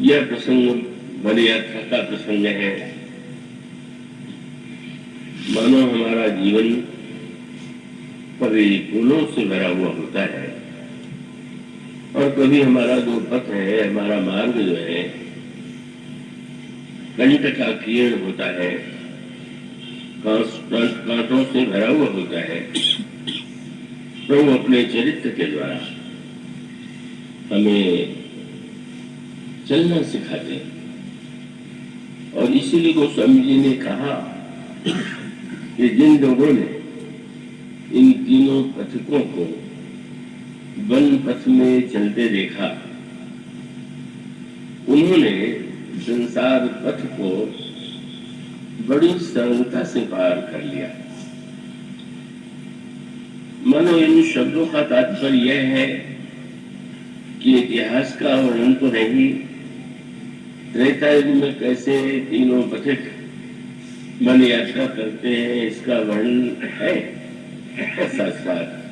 यह प्रसंग बड़ी यात्रा का प्रसंग है। मानो हमारा जीवन परिपूर्णों से भरा हुआ होता है और कभी हमारा जो पथ है, हमारा मार्ग जो है, कंटकाकीर्ण होता है, कांटों से भरा हुआ होता है। प्रभु अपने चरित्र के द्वारा हमें चलना सिखाते हैं और इसीलिए गोस्वामी जी ने कहा कि जिन लोगों ने इन तीनों पथिकों को वन पथ में चलते देखा, उन्होंने संसार पथ को बड़ी सरलता से पार कर लिया। मानो इन शब्दों का तात्पर्य यह है कि इतिहास का वर्णन तो नहीं, त्रेता युग में कैसे तीनों पथिक वन यात्रा करते हैं इसका वर्णन है। साथ साथ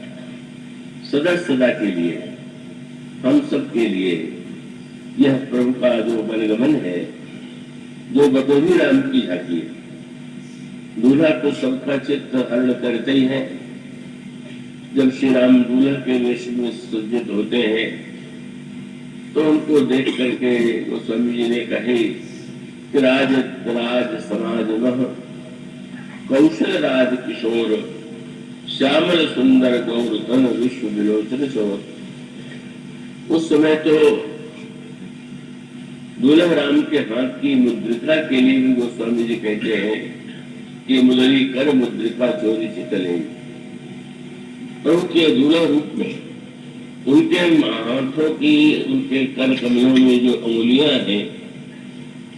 सदा सदा के लिए, हम सब के लिए यह प्रभु का जो वनगमन है, जो बदोही राम की झांकी है। दूल्हा तो सबका चित्त हरण करते ही है। जब श्री राम दूल्हा के वेश में सज्जित होते हैं तो उनको देख करके गोस्वामी जी ने कहे कि राज राज समाज वह कौशल राज किशोर श्यामल सुंदर गौर तन विश्व विलोचन चोर। उस समय तो दूल्हा राम के हाथ की मुद्रिका के लिए भी गोस्वामी जी कहते हैं कि मुदरी कर मुद्रिका चोरी चितले। प्रभु के दूल्हा रूप में उनके हाथों की, उनके कर कमलों में जो अंगुलियां हैं,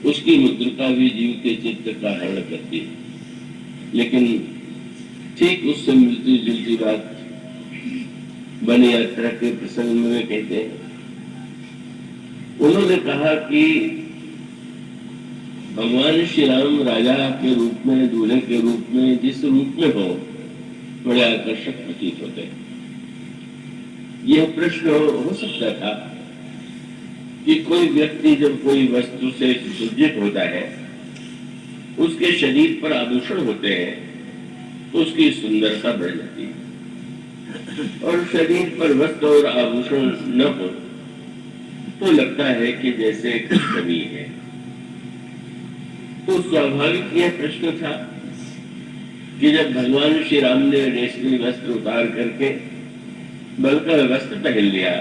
उसकी मुद्रिका भी जीव के चित्त का हरण करती है। लेकिन ठीक उससे मिलती जुलती बात वन यात्रा के प्रसंग में कहते हैं। उन्होंने कहा कि भगवान श्री राम राजा के रूप में, दूल्हे के रूप में, जिस रूप में हो, बड़े आकर्षक प्रतीत होते हैं। यह प्रश्न हो सकता था कि कोई व्यक्ति जब कोई वस्तु से सुसज्जित होता है, उसके शरीर पर आभूषण होते हैं तो उसकी सुंदरता बढ़ जाती है, और शरीर पर वस्त्र और आभूषण न हो तो लगता है कि जैसे कुछ कमी है। तो स्वाभाविक यह प्रश्न था कि जब भगवान श्री राम ने रेशमी वस्त्र उतार करके बलकर वस्त्र पहन लिया,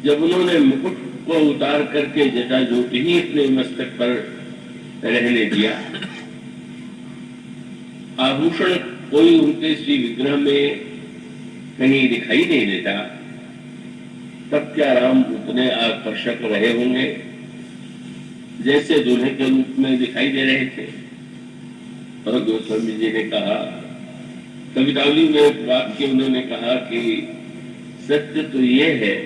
जब उन्होंने मुकुट को उतार करके जटाजूट ही अपने मस्तक पर रहने दिया, आभूषण कोई उनके श्री विग्रह में कहीं दिखाई नहीं देता, तब क्या राम उतने आकर्षक रहे होंगे जैसे दूल्हे के रूप में दिखाई दे रहे थे। और गोस्वामी जी ने कहा, कवितावली में एक वाक्य उन्होंने कहा कि सत्य तो यह है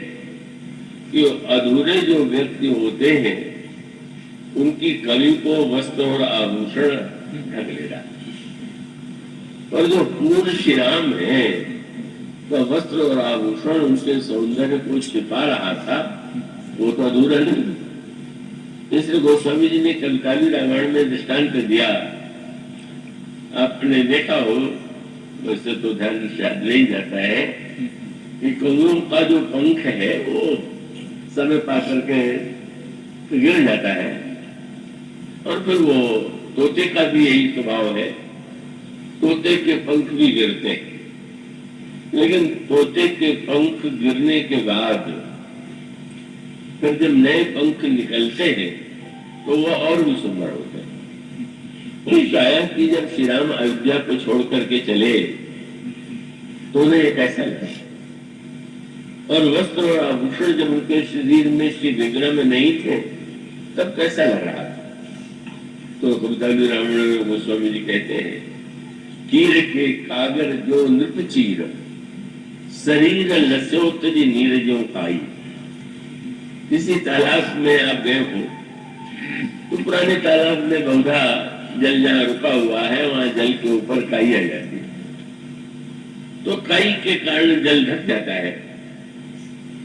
कि अधूरे जो व्यक्ति होते हैं उनकी कवि को वस्त्र और आभूषण ढक लेगा, और जो पूर्ण श्री राम है तो वस्त्र और आभूषण उनके सौंदर्य को छिपा रहा था, वो तो अधूरा नहीं। इसलिए गोस्वामी जी ने कविताली रामायण में दृष्टांत दिया। आपने देखा हो, वैसे तो ध्यान शायद नहीं जाता है कि कौओं का जो पंख है वो समय पा करके गिर जाता है, और फिर वो तोते का भी यही स्वभाव है, तोते के पंख भी गिरते हैं। लेकिन तोते के पंख गिरने के बाद फिर जब नए पंख निकलते हैं तो वह और भी सुंदर होते हैं। तो शायद कि जब श्री राम अयोध्या को छोड़ करके चले तो उन्हें एक ऐसा लगा, और वस्त्र और आभूषण जब उनके शरीर में श्री विग्रह में नहीं थे तब कैसा लग रहा था। तो कविताली रामायण में गोस्वामी जी कहते हैं, कीर के कागर जो नृप चीर शरीर लस्योतरी नीरजों खाई। किसी तालाब में आप गए हो तो पुराने तालाब में बहुधा जल जहाँ रुका हुआ है वहां जल के ऊपर काई आ जाती है, तो काई के कारण जल ढक जाता है,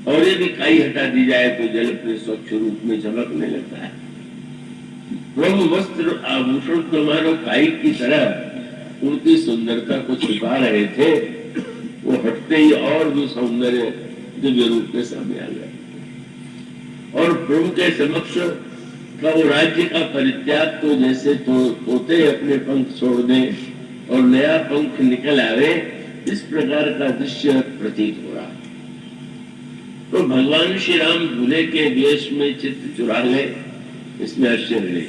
और यदि काई हटा दी जाए तो जल अपने स्वच्छ रूप में चमकने लगता है। ब्रह्म वस्त्र आभूषण तुम्हारो काई की तरह उनकी सुंदरता को छिपा रहे थे, वो हटते ही और भी सौंदर्य दिव्य रूप में सामने आ गया। और प्रभु के समक्ष का वो राज्य का परित्याग तो जैसे तोते अपने पंख छोड़ दें और नया पंख निकल आवे, इस प्रकार का दृश्य प्रतीत हो रहा। तो भगवान श्री राम दूल्हे के देश में चित्त चुरा ले, इसमें आश्चर्य नहीं।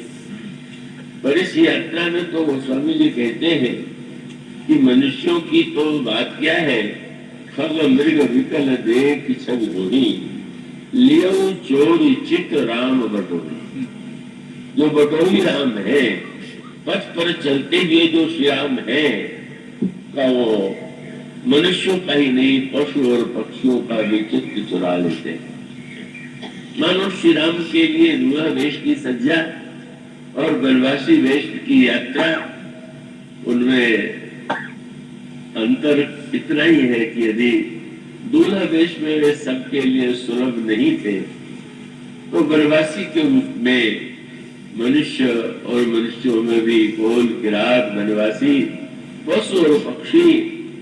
पर इस यात्रा में तो गोस्वामी जी कहते हैं कि मनुष्यों की तो बात क्या है, खग मृग विकल देख छग होनी, लियो चोरी चित राम बटोरी। जो बटोरी राम है, पथ पर चलते हुए जो श्री राम है, का वो मनुष्यों का ही नहीं पशु और पक्षियों का भी चित्त चुरा लेते हैं। मानो श्री राम के लिए दूल्हा वेश की सज्जा और वनवासी वेश की यात्रा, उनमें अंतर इतना ही है कि यदि दूल्हा वेश में वे सबके लिए सुलभ नहीं थे, तो वनवासी के रूप में मनुष्य और मनुष्यों में भी कोल किरात वनवासी पशु और पक्षी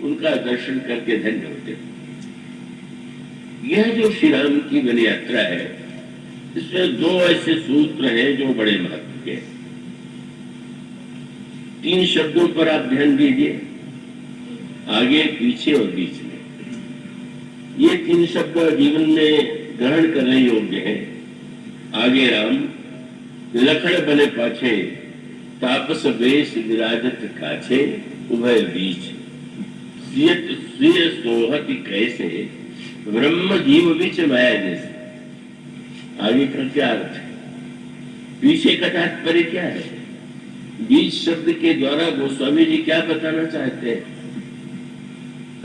उनका दर्शन करके धन्य होते। यह जो श्री राम की वन यात्रा है, इसमें दो ऐसे सूत्र हैं जो बड़े महत्व के। 3 शब्दों पर आप ध्यान दीजिए, आगे पीछे और बीच में। ये 3 शब्द जीवन में ग्रहण करने योग्य है। आगे राम, लखड़ बने पाछे, तापस वेश विराजत काछे, उभय बीच सोहति कैसे, ब्रह्म जीव बिच माया जैसे। आगे का क्या अर्थ है, पीछे का तात्पर्य क्या है, बीच शब्द के द्वारा गोस्वामी जी क्या बताना चाहते हैं।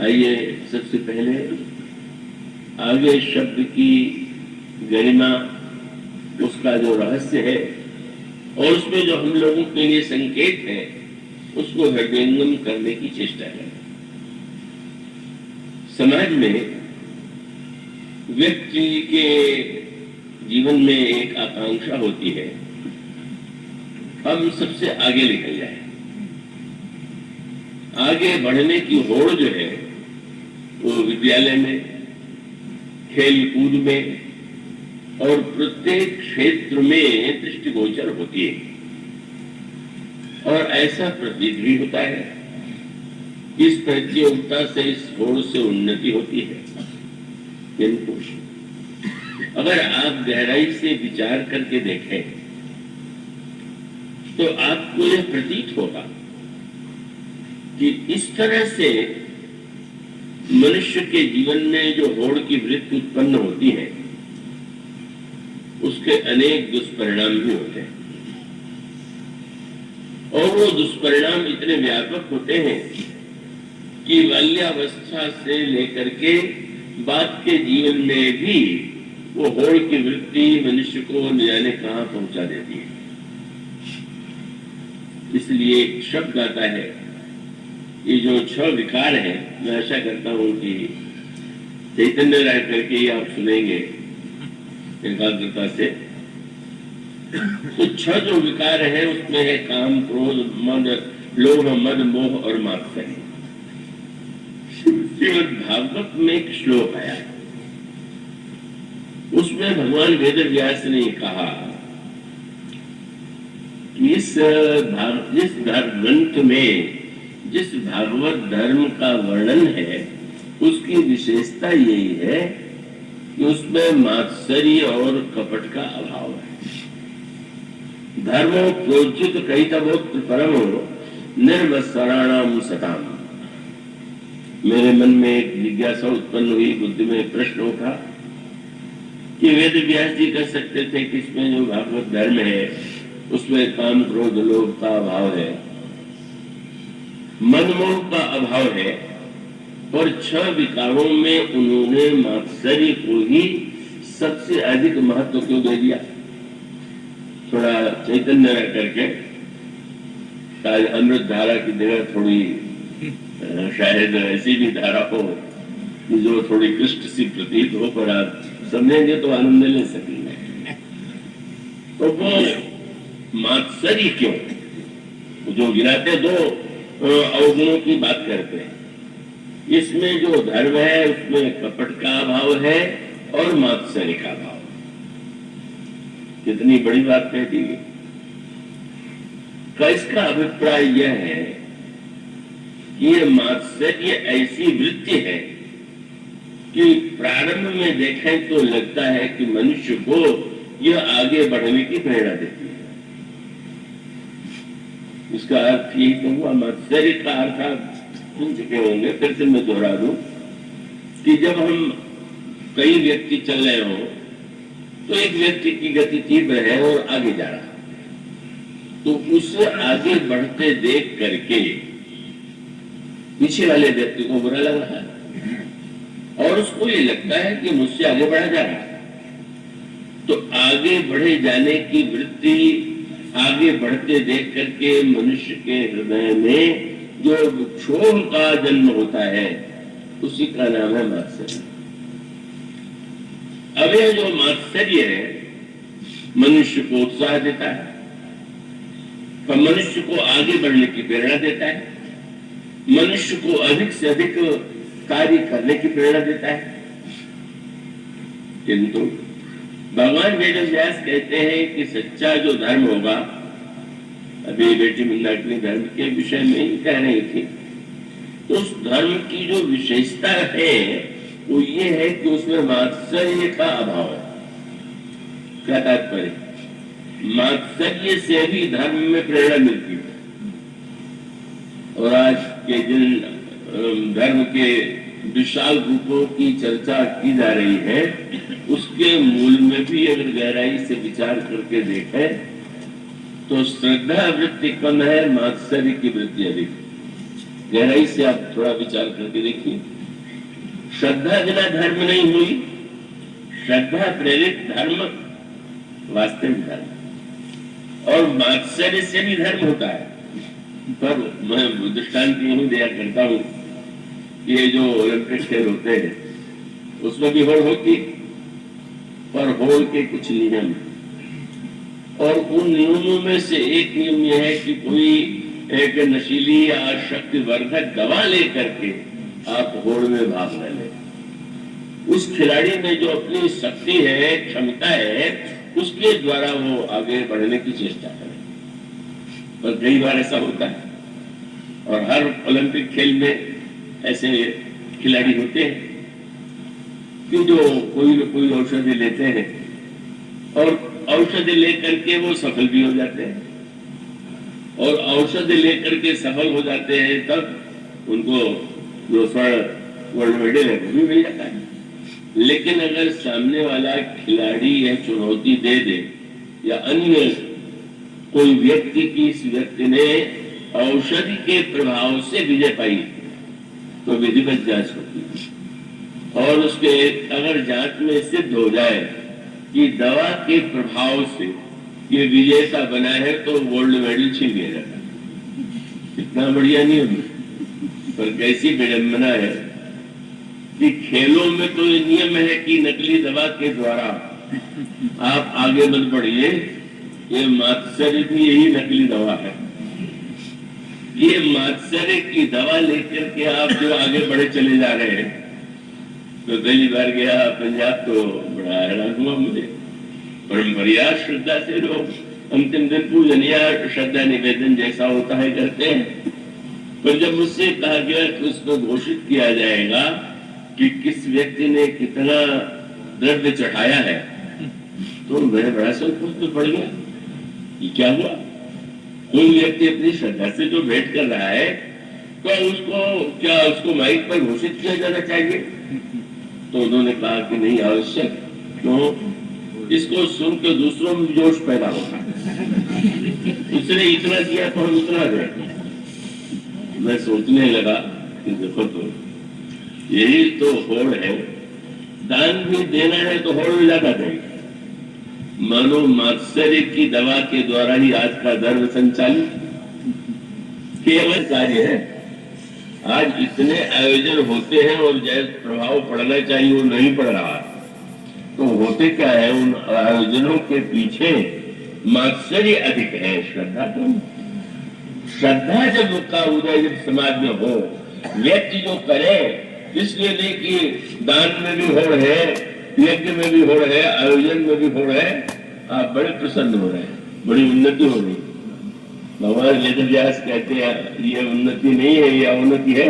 आइए सबसे पहले आगे शब्द की गरिमा, उसका जो रहस्य है और उसमें जो हम लोगों के लिए संकेत है, उसको हृदयंगम करने की चेष्टा करें। समाज में व्यक्ति के जीवन में एक आकांक्षा होती है, हम सबसे आगे निकल जाए। आगे बढ़ने की होड़ जो है वो विद्यालय में, खेल कूद में और प्रत्येक क्षेत्र में दृष्टिगोचर होती है। और ऐसा प्रतीत भी होता है, इस प्रतियोगिता से, इस होड़ से उन्नति होती है। किंतु अगर आप गहराई से विचार करके देखें तो आपको यह प्रतीत होगा कि इस तरह से मनुष्य के जीवन में जो होड़ की वृत्ति उत्पन्न होती है, उसके अनेक दुष्परिणाम भी होते हैं। और वो दुष्परिणाम इतने व्यापक होते हैं कि बाल्यावस्था से लेकर के बाद के जीवन में भी वो होड़ की वृत्ति मनुष्य को न जाने कहां पहुंचा देती है। इसलिए एक शब्द आता है, ये जो 6 विकार है, मैं आशा करता हूं कि चैतन्य राय करके ही आप सुनेंगे एकाग्रता से। तो 6 जो विकार है उसमें है काम, क्रोध, मद, लोभ, मद, मोह और मात्सर्य। श्रीमद् भागवत में एक श्लोक आया, उसमें भगवान वेद व्यास ने कहा, इस ग्रंथ में जिस भागवत धर्म का वर्णन है, उसकी विशेषता यही है कि उसमें मात्सर्य और कपट का अभाव है। धर्मो प्रोचित कहितवोक्त परमो निर्मत्सराणाम सताम। मेरे मन में एक जिज्ञासा उत्पन्न हुई, बुद्धि में प्रश्न उठा कि वेद व्यास जी कह सकते थे कि इसमें जो भागवत धर्म है उसमें काम, क्रोध, लोभ का अभाव है, मनमोह का अभाव है, और 6 विकारों में उन्होंने मात्सर्य को ही सबसे अधिक महत्व क्यों दे दिया। थोड़ा चैतन्य रह करके अमृत धारा की जगह थोड़ी शायद ऐसी भी धारा हो कि जो थोड़ी क्लिष्ट सी प्रतीत हो, पर आप समझेंगे तो आनंद ले सकेंगे। तो वो मात्सर्य क्यों, जो गिराते दो अवगुणों की बात करते हैं, इसमें जो धर्म है उसमें कपट का अभाव है और मात्सर्य का अभाव। कितनी बड़ी बात कह दी। इसका अभिप्राय यह है कि ये मात्सर्य ऐसी वृत्ति है कि प्रारंभ में देखें तो लगता है कि मनुष्य को यह आगे बढ़ने की प्रेरणा देती है। इसका अर्थ यही तो हुआ। मात्सर्य का अर्थ आप सुन चुके होंगे, फिर से मैं दोहरा दूं कि जब हम कई व्यक्ति चल रहे हो तो एक व्यक्ति की गति तीव्र है और आगे जा रहा है, तो उसे आगे बढ़ते देख करके पीछे वाले व्यक्ति को बुरा लग रहा है और उसको ये लगता है कि मुझसे आगे बढ़ा जा रहा है। तो आगे बढ़े जाने की वृत्ति, आगे बढ़ते देख करके मनुष्य के हृदय में जो क्षोभ का जन्म होता है, उसी का नाम है मात्सर्य। अब यह जो मात्सर्य है मनुष्य को उत्साह देता है, पर मनुष्य को आगे बढ़ने की प्रेरणा देता है, मनुष्य को अधिक से अधिक कार्य करने की प्रेरणा देता है। किंतु भगवान वेदव्यास कहते हैं कि सच्चा जो धर्म होगा, अभी बेटी मंदाकिनी धर्म के विषय में ही कह रही थी, तो उस धर्म की जो विशेषता है वो ये है कि उसमें मात्सर्य का अभाव है। क्या तात्पर्य? मात्सर्य से भी धर्म में प्रेरणा मिलती है। और आज के जिन धर्म के विशाल रूपों की चर्चा की जा रही है, उसके मूल में भी अगर गहराई से विचार करके देखें तो श्रद्धा वृत्ति कम है, मात्सर्य की वृत्ति अधिक। गहराई से आप थोड़ा विचार करके देखिए। श्रद्धा बिना धर्म नहीं हुई, श्रद्धा प्रेरित धर्म वास्तविक धर्म, और मात्सर्य से भी धर्म होता है। पर मैं दृष्टांत यूं दिया करता हूं, ये जो ओलंपिक खेल होते हैं उसमें भी होड़ होती, पर होड़ के कुछ नियम, और उन नियमों में से एक नियम यह है कि कोई एक नशीली या शक्तिवर्धक दवा लेकर के आप होड़ में भाग न लें। उस खिलाड़ी में जो अपनी शक्ति है, क्षमता है, उसके द्वारा वो आगे बढ़ने की चेष्टा करें। पर कई बार ऐसा होता है, और हर ओलंपिक खेल में ऐसे खिलाड़ी होते हैं कि जो कोई न कोई औषधि लेते हैं और औषधि लेकर के वो सफल भी हो जाते हैं, और औषधि लेकर के सफल हो जाते हैं तब उनको जो स्वर्ण वर्ल्ड मेडल है वो भी मिल जाता है। लेकिन अगर सामने वाला खिलाड़ी यह चुनौती दे दे, या अन्य कोई व्यक्ति की इस व्यक्ति ने औषधि के प्रभाव से विजय पाई, तो विधिवत जांच होती है, और उसके अगर जांच में सिद्ध हो जाए कि दवा के प्रभाव से ये विजेता बना है, तो गोल्ड मेडल छीन लिया जाता है। इतना बढ़िया नियम, पर कैसी विडंबना है कि खेलों में तो ये नियम है कि नकली दवा के द्वारा आप आगे मत बढ़िए। ये मात्सर्य भी यही नकली दवा है। ये मात्सर्य की दवा लेकर के आप जो आगे बढ़े चले जा रहे हैं। तो पहली बार गया पंजाब, तो बड़ा हैरान हुआ मुझे। परंपरिया श्रद्धा से लोग अंतिम दिन पूजन या श्रद्धा निवेदन जैसा होता है करते हैं, पर जब मुझसे कहा गया कि उसमें घोषित किया जाएगा कि किस व्यक्ति ने कितना द्रव्य चढ़ाया है, तो मैं बड़ा संकोच में पड़ गया। ये क्या हुआ? कोई व्यक्ति अपनी श्रद्धा से जो भेंट कर रहा है, तो उसको माइक पर घोषित किया जाना चाहिए? तो उन्होंने कहा कि नहीं, आवश्यक। तो इसको सुन के दूसरों में जोश पैदा होगा, उसने इतना किया तो हम उतना गए। मैं सोचने लगा कि देखो, तो यही तो होड़ है। दान भी देना है तो होड़ में ज्यादा देंगे। मानो मात्सर्य की दवा के द्वारा ही आज का धर्म संचालित केवल कार्य है। आज इतने आयोजन होते हैं और जैसे प्रभाव पड़ना चाहिए वो नहीं पड़ रहा। तो होते क्या है, उन आयोजनों के पीछे मात्सर्य अधिक है, श्रद्धा तो श्रद्धा जब का उदय जब समाज में हो, व्यक्ति जो करे, इसलिए देखिए दान में भी हो रहे, यज्ञ में भी हो रहे, आयोजन में भी हो रहे, आप बड़े प्रसन्न हो रहे हैं, बड़ी उन्नति हो रही। भगवान वेदव्यास कहते हैं ये उन्नति नहीं है, ये अवनति है।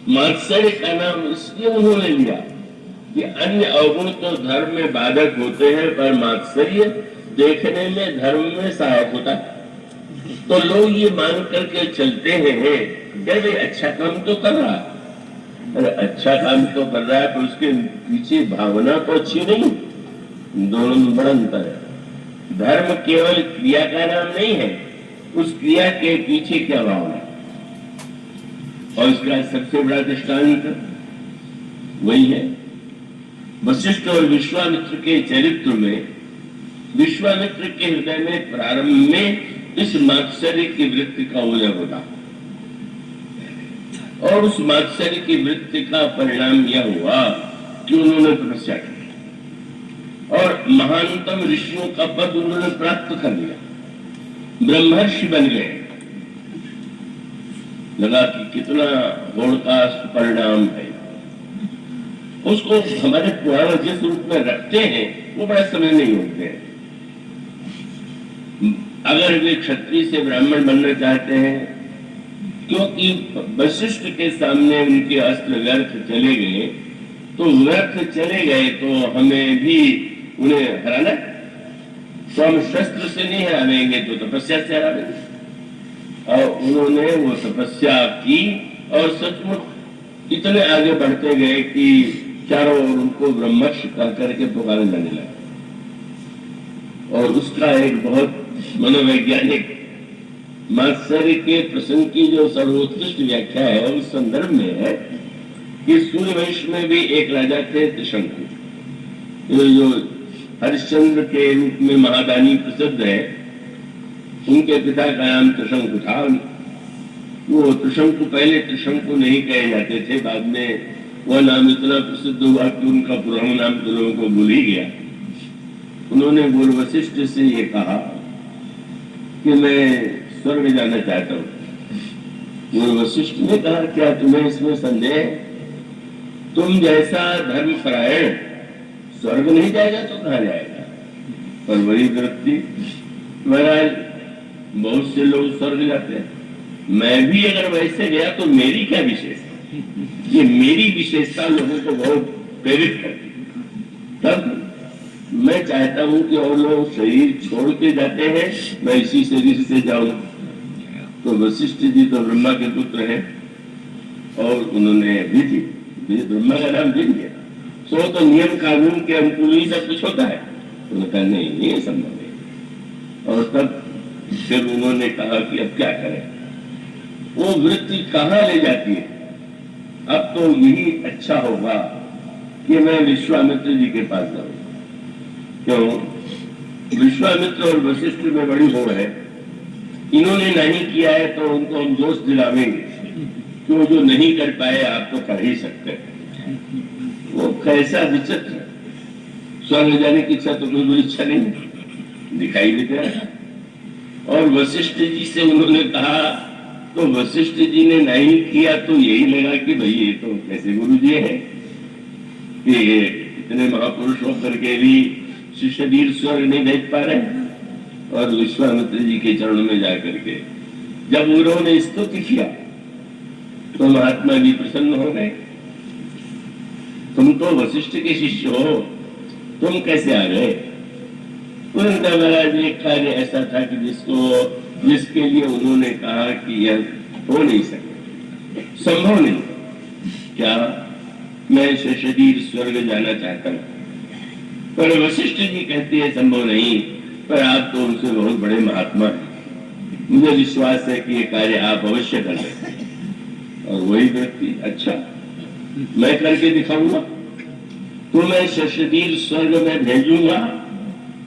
मात्सर्य का नाम इसलिए उन्होंने लिया कि अन्य अवगुण तो धर्म में बाधक होते हैं, पर मात्सर्य देखने में धर्म में सहायक होता है। तो लोग ये मान करके चलते हैं कि भाई अच्छा काम तो कर रहा है, अरे अच्छा काम तो कर रहा है, पर उसके पीछे भावना तो अच्छी नहीं। दोनों में बड़ा अंतर है। धर्म केवल क्रिया का नाम नहीं है, उस क्रिया के पीछे क्या भावना। और इसका सबसे बड़ा दृष्टांत वही है वशिष्ठ और विश्वामित्र के चरित्र में। विश्वामित्र के हृदय में प्रारंभ में इस मात्सर्य की वृत्ति का उदय होता, और उस मात्सर्य की वृत्ति का परिणाम यह हुआ कि उन्होंने तपस्या की और महानतम ऋषियों का पद उन्होंने प्राप्त कर लिया, ब्रह्मर्षि बन गए। लगा कि कितना गुण का परिणाम है। उसको हमारे पुराण जिस रूप में रखते हैं वो बड़ा समय नहीं होते हैं। अगर वे क्षत्रिय से ब्राह्मण बनना चाहते हैं, क्योंकि वशिष्ठ के सामने उनके अस्त्र व्यर्थ चले गए, तो व्यर्थ चले गए तो हमें भी उन्हें हराना, तो हम शस्त्र से नहीं हराएंगे तो तपस्या से हराएंगे। और उन्होंने वो तपस्या की और सचमुच इतने आगे बढ़ते गए कि चारों ओर उनको ब्रह्मर्षि कर करके पुकारे जाने लगे। और उसका एक बहुत मनोवैज्ञानिक मात्सर्य के प्रसंग की जो सर्वोत्कृष्ट व्याख्या है उस संदर्भ में है कि सूर्यवंश में भी एक राजा थे त्रिशंकु, जो हरिश्चंद्र के रूप में महादानी प्रसिद्ध है। उनके पिता का नाम त्रिशंकु था। वो त्रिशंकु पहले त्रिशंकु नहीं कहे जाते थे, बाद में वह नाम इतना प्रसिद्ध हुआ कि उनका पुराना नाम तो लोगों को भूल ही गया। उन्होंने गुरु वशिष्ठ से ये कहा कि मैं स्वर्ग जाना चाहता हूँ। गुरु वशिष्ठ ने कहा क्या तुम्हें इसमें संदेह है? तुम जैसा धर्मपरायण स्वर्ग नहीं जाएगा तो कहाँ जाएगा? पर वही वृत्ति, महाराज बहुत से लोग स्वर्ग जाते हैं, मैं भी अगर वैसे गया तो मेरी क्या विशेषता? ये मेरी विशेषता लोगों को बहुत प्रेरित करती। तब मैं चाहता हूं कि और लोग शरीर छोड़ के जाते हैं, मैं इसी शरीर से जाऊं। तो वशिष्ठ जी तो ब्रह्मा के पुत्र हैं और उन्होंने विधि ब्रह्मा का नाम दे दिया। तो नियम कानून के अनुकूल ही सब कुछ होता है। उन्होंने कहा नहीं, ये संभव नहीं। और तब फिर उन्होंने कहा कि अब क्या करें? वो वृत्ति कहाँ ले जाती है? अब तो यही अच्छा होगा कि मैं विश्वामित्र जी के पास जाऊं। क्यों? विश्वामित्र और वशिष्ठ में बड़ी होड़ है। इन्होंने नहीं किया है तो उनको हम दोष दिलावेंगे, क्यों जो नहीं कर पाए आप तो कर ही सकते हैं। वो कैसा विचित्र, स्वर्ग जाने की इच्छा तो कोई बुरी इच्छा नहीं दिखाई देते हैं। और वशिष्ठ जी से उन्होंने कहा तो वशिष्ठ जी ने नहीं किया तो यही लगा कि भाई ये तो कैसे गुरु जी है कि इतने महापुरुष होकर के भी शिष्य स्वर्ग नहीं भेज पा रहे। और विश्वामित्र जी के चरणों में जाकर के जब उन्होंने स्तुति किया तो महात्मा जी प्रसन्न हो गए। तुम तो वशिष्ठ के शिष्य हो, तुम कैसे आ गए? उनका महाराज एक कार्य ऐसा था कि जिसके लिए उन्होंने कहा कि यह हो नहीं सकता, संभव नहीं। क्या? मैं शरीर स्वर्ग जाना चाहता हूं, पर वशिष्ठ जी कहते हैं संभव नहीं, पर आप तो उनसे बहुत बड़े महात्मा हैं, मुझे विश्वास है कि ये कार्य आप अवश्य कर लेंगे। और वही व्यक्ति, अच्छा मैं करके दिखाऊंगा, तो मैं शरीर स्वर्ग में भेजूंगा।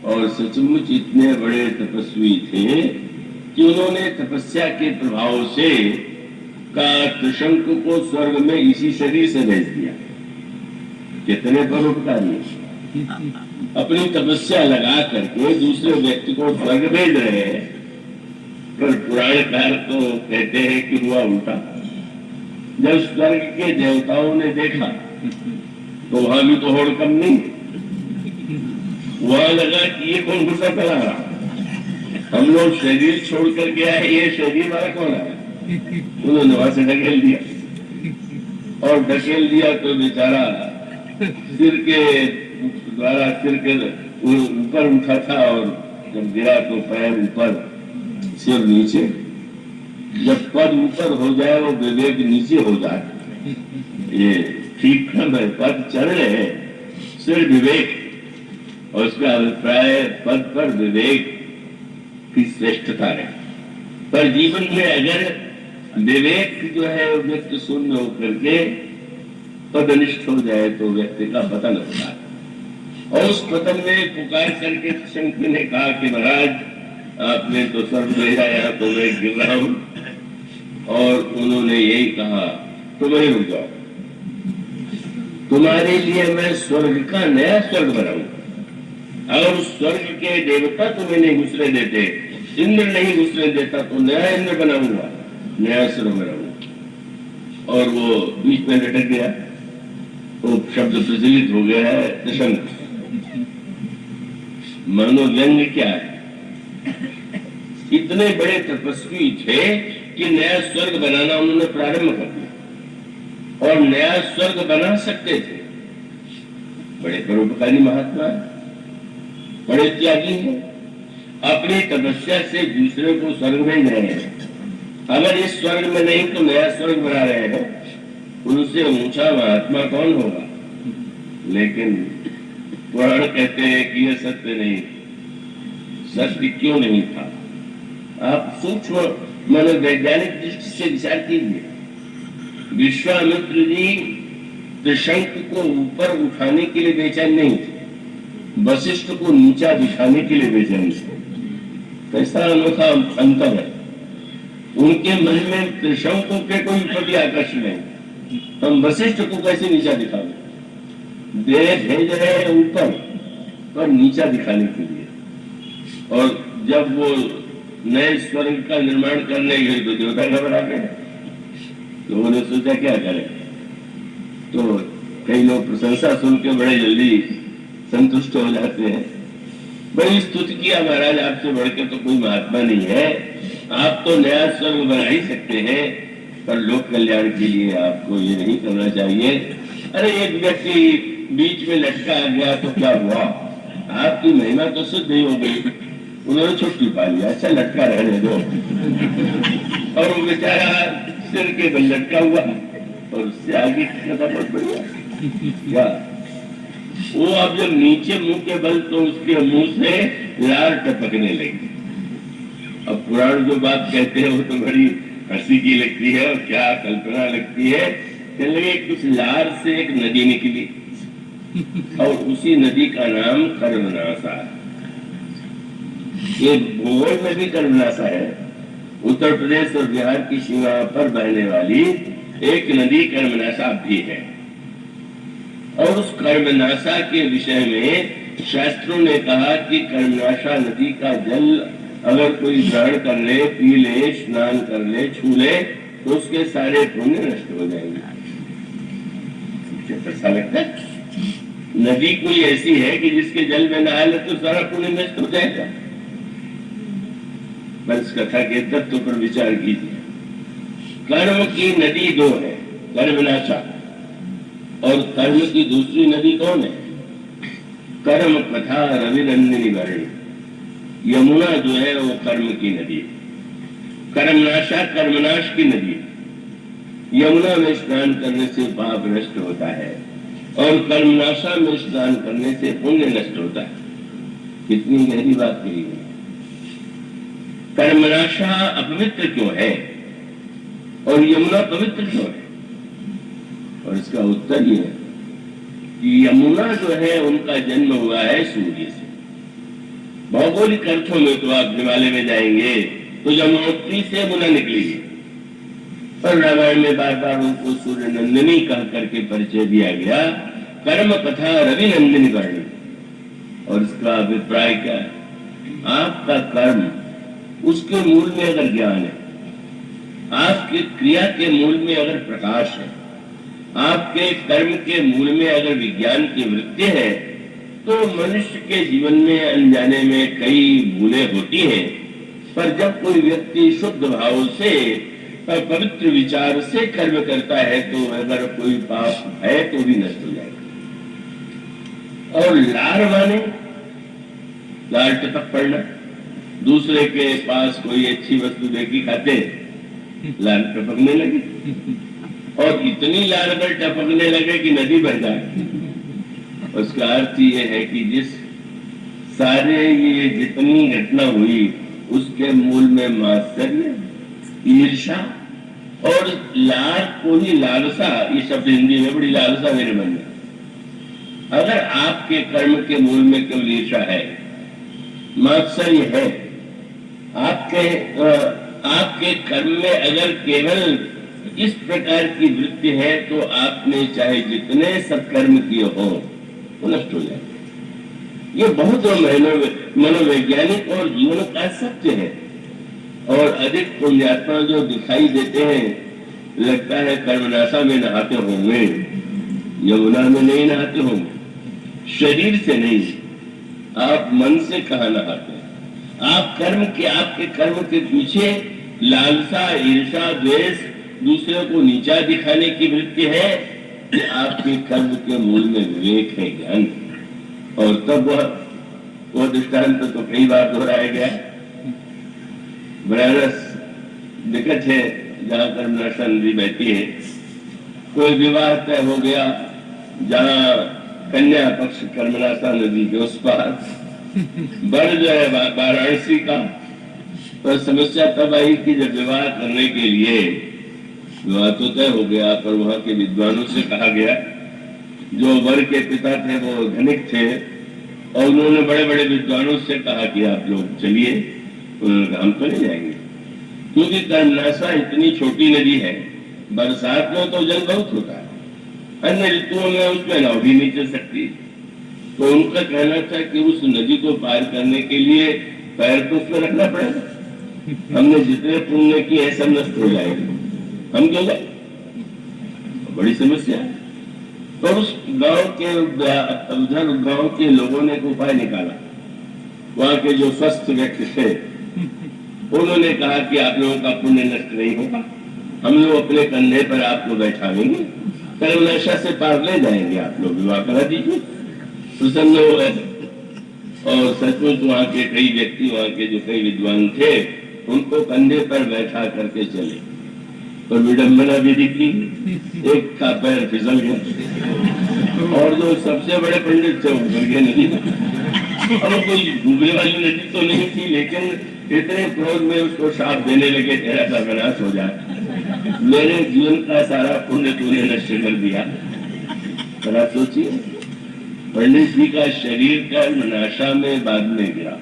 और सचमुच इतने बड़े तपस्वी थे कि उन्होंने तपस्या के प्रभाव से का त्रिशंक को स्वर्ग में इसी शरीर से भेज दिया। कितने परोपकारी, अपनी तपस्या लगा करके दूसरे व्यक्ति को स्वर्ग भेज रहे हैं। पर पुराणकार तो कहते हैं कि हुआ उल्टा। जब स्वर्ग के देवताओं ने देखा तो वहां भी तो होड़ कम नहीं, वहां लगा कि ये कौन गुस्सा फैला रहा, हम लोग शरीर छोड़ कर गया है, ये शरीर वाला कौन है। उन्होंने वहां से ढकेल दिया और ढकेल दिया तो बेचारा सिर के द्वारा सिर के ऊपर उठा था और जब गिरा तो पैर ऊपर सिर नीचे। जब पद ऊपर हो जाए वो विवेक नीचे हो जाए, ये ठीक क्रम है। पद चढ़ रहे सिर विवेक, और उसका अभिप्राय पद पर विवेक की श्रेष्ठता है। पर जीवन में अगर विवेक जो है व्यक्ति शून्य होकर के पदनिष्ठ हो जाए तो व्यक्ति का पतन होता है। और उस पतन में पुकार करके शंकर ने कहा कि महाराज आपने तो स्वर्ग भेजा, यहाँ तो मैं गिर रहा हूं। और उन्होंने यही कहा तुम्हें रुक जाओ, तुम्हारे लिए मैं स्वर्ग का नया स्वर्ग बनाऊंगा। अगर उस स्वर्ग के देवता तुम्हें नहीं घुसने देते, इंद्र नहीं घुसने देता, तो नया इंद्र बनाऊंगा, नया स्वर्ग बनाऊंगा। और वो बीच में लटक गया, वो शब्द प्रचलित हो गया है त्रिशंक। मानो व्यंग क्या है, इतने बड़े तपस्वी थे कि नया स्वर्ग बनाना उन्होंने प्रारंभ कर दिया और नया स्वर्ग बना सकते थे। बड़े परोपकारी महात्मा, बड़े त्यागी हैं, अपनी तपस्या से दूसरे को स्वर्ग भेज रहे हैं। अगर इस स्वर्ग में नहीं तो नया स्वर्ग बना रहे हैं, उनसे ऊंचा महात्मा कौन होगा। लेकिन पुराण कहते हैं कि यह सत्य नहीं। सत्य क्यों नहीं था? आप सूक्ष्म मनोवैज्ञानिक दृष्टि से विचार कीजिए। विश्वामित्र जी त्रिशंक को ऊपर उठाने के लिए बेचैन नहीं थे, वशिष्ठ को नीचा दिखाने के लिए बेचैन थे। कैसा अनोखा अंतर है। उनके मन में त्रिशंकों के कोई प्रति आकर्षण नहीं, हम वशिष्ठ को कैसे नीचा दिखावे। दे भेज रहे हैं ऊपर पर नीचा दिखाने के लिए। और जब वो नए स्वर्ग का निर्माण करने गए तो देवता घबरा गए। लोगों ने सोचा क्या करें, तो कई लोग प्रशंसा सुन के बड़े जल्दी संतुष्ट हो जाते हैं। बड़ी स्तुति किया, महाराज आपसे बढ़कर तो कोई महात्मा नहीं है, आप तो नया स्वर्ग बना ही सकते हैं, पर लोक कल्याण के लिए आपको ये नहीं करना चाहिए। अरे एक व्यक्ति बीच में लटका आ गया तो क्या हुआ, आपकी महिमा तो सिद्ध ही हो गई। उन्होंने छुट्टी पा लिया, अच्छा लटका रहने दो। और वो बेचारा सिर के बल लटका हुआ और उससे आगे कथा बहुत बढ़िया क्या। वो अब जब नीचे मुंह के बल तो उसके मुंह से लार टपकने लगी। अब पुराण जो बात कहते हैं वो तो बड़ी हंसी की लगती है और क्या कल्पना लगती है। कहने लगे कुछ लार से एक नदी निकली और उसी नदी का नाम कर्मनाशा है। ये भूगोल में भी कर्मनाशा है। उत्तर प्रदेश और बिहार की सीमा पर बहने वाली एक नदी कर्मनाशा भी है। और उस कर्मनाशा के विषय में शास्त्रों ने कहा कि कर्मनाशा नदी का जल अगर कोई ग्रहण कर ले, पी ले, स्नान कर ले, छू ले तो उसके सारे पुण्य नष्ट हो जाएंगे। ऐसा लगता है नदी कोई ऐसी है कि जिसके जल में नहा ले तो सारा पुण्य नष्ट हो जाएगा। बस कथा के तत्व पर विचार कीजिए। कर्म की नदी दो है, कर्मनाशा, और कर्म की दूसरी नदी कौन है? कर्म कथा रविनंदिनी भरणी। यमुना जो है वो कर्म की नदी है, कर्मनाशा कर्मनाश की नदी है। यमुना में स्नान करने से पाप नष्ट होता है और कर्मनाशा में स्नान करने से पुण्य नष्ट होता है। कितनी गहरी बात कही है। कर्मनाशा अपवित्र क्यों है और यमुना पवित्र क्यों है? और इसका उत्तर ये है कि यमुना जो है उनका जन्म हुआ है सूर्य से। भौगोलिक अर्थों में तो आप हिमालय में जाएंगे तो यमुनोत्री से यमुना निकलेगी और रामायण में बार बार उनको सूर्य नंदिनी कह करके परिचय दिया गया, कर्म कथा रवि नंदिनी वर्णी। और इसका अभिप्राय क्या है? आपका कर्म, उसके मूल में अगर ज्ञान है, आपकी क्रिया के मूल में अगर प्रकाश है, आपके कर्म के मूल में अगर विज्ञान की वृत्ति है, तो मनुष्य के जीवन में अनजाने में कई भूलें होती हैं। पर जब कोई व्यक्ति शुद्ध भाव से और पवित्र विचार से कर्म करता है, तो अगर कोई पाप है तो भी नष्ट हो जाएगा। और लार माने लार टपक पड़ना, दूसरे के पास कोई अच्छी वस्तु देखी खाते, लार टपकने लगे, और इतनी लार अगर टपकने लगे कि नदी बह जाए। उसका अर्थ ये है कि जिस सारे ये जितनी घटना हुई उसके मूल में मात्सर्य, ईर्षा और लार को ही लालसा, ये शब्द हिंदी में बड़ी लालसा मेरे मन में। अगर आपके कर्म के मूल में केवल ईर्षा है, मात्सर्य है, आपके कर्म में अगर केवल इस प्रकार की वृत्ति है, तो आपने चाहे जितने सत्कर्म किए हो वो नष्ट हो जाए। ये बहुत मनोवैज्ञानिक और जीवन का सत्य है। और अधिक पुण्यात्मा जो दिखाई देते हैं, लगता है कर्मनाशा में नहाते होंगे, यमुना में नहीं नहाते होंगे, शरीर से नहीं, आप मन से कहाँ नहाते हैं? आप आपके कर्म के पीछे लालसा, ईर्षा, द्वेष, दूसरे को नीचा दिखाने की वृत्ति है। आपके कर्म के मूल में विवेक है, ज्ञान। और तब वह दृष्टांत तो कई बार दोहराया गया। बनारस निकट है जहाँ कर्मनाशा नदी बहती है, कोई विवाह तय हो गया जहाँ कन्या पक्ष कर्मनाशा नदी के उस पार, बढ़ जो है वाराणसी का। पर समस्या तब आई कि जब विवाह करने के लिए, विवाह तो तय हो गया, पर वहां के विद्वानों से कहा गया, जो वर के पिता थे वो धनिक थे, और उन्होंने बड़े बड़े विद्वानों से कहा कि आप लोग चलिए। उन्होंने कहा हम तो नहीं जाएंगे, क्योंकि कर्मनाशा इतनी छोटी नदी है, बरसात में तो जल बहुत होता है, अन्य ऋतुओं में उसमें नाव भी नहीं चल सकती। तो उनका कहना था कि उस नदी को पार करने के लिए पैर तो उसमें रखना पड़ेगा, हमने जितने पुण्य किए सब नष्ट हो जाएंगे, हम क्यों जाए? बड़ी समस्या है। तो उस गांव के उधर गांव के लोगों ने एक उपाय निकाला। वहां के जो स्वस्थ व्यक्ति थे उन्होंने कहा कि आप लोगों का पुण्य नष्ट नहीं होगा, हम लोग अपने कंधे पर आपको बैठाएंगे, कर्मनाशा से पार ले जाएंगे, आप लोग विवाह करा दीजिए। प्रसन्न हो गए। और सचमुच वहां के कई व्यक्ति, वहां के जो कई विद्वान थे, उनको कंधे पर बैठा करके चले। तो विडम्बना भी दिखी, एक का पैर फिसल गया और जो सबसे बड़े पंडित थे वो गिर गए नदी में। और कोई डूबने वाली नदी तो नहीं थी, लेकिन इतने क्रोध में उसको शाप देने लगे, तेरा सर्वनाश हो जाए, मेरे जीवन का सारा पुण्य तूने नष्ट कर दिया। पर आप सोचिए, पंडित जी का शरीर कर्मनाशा में बाद में गिरा,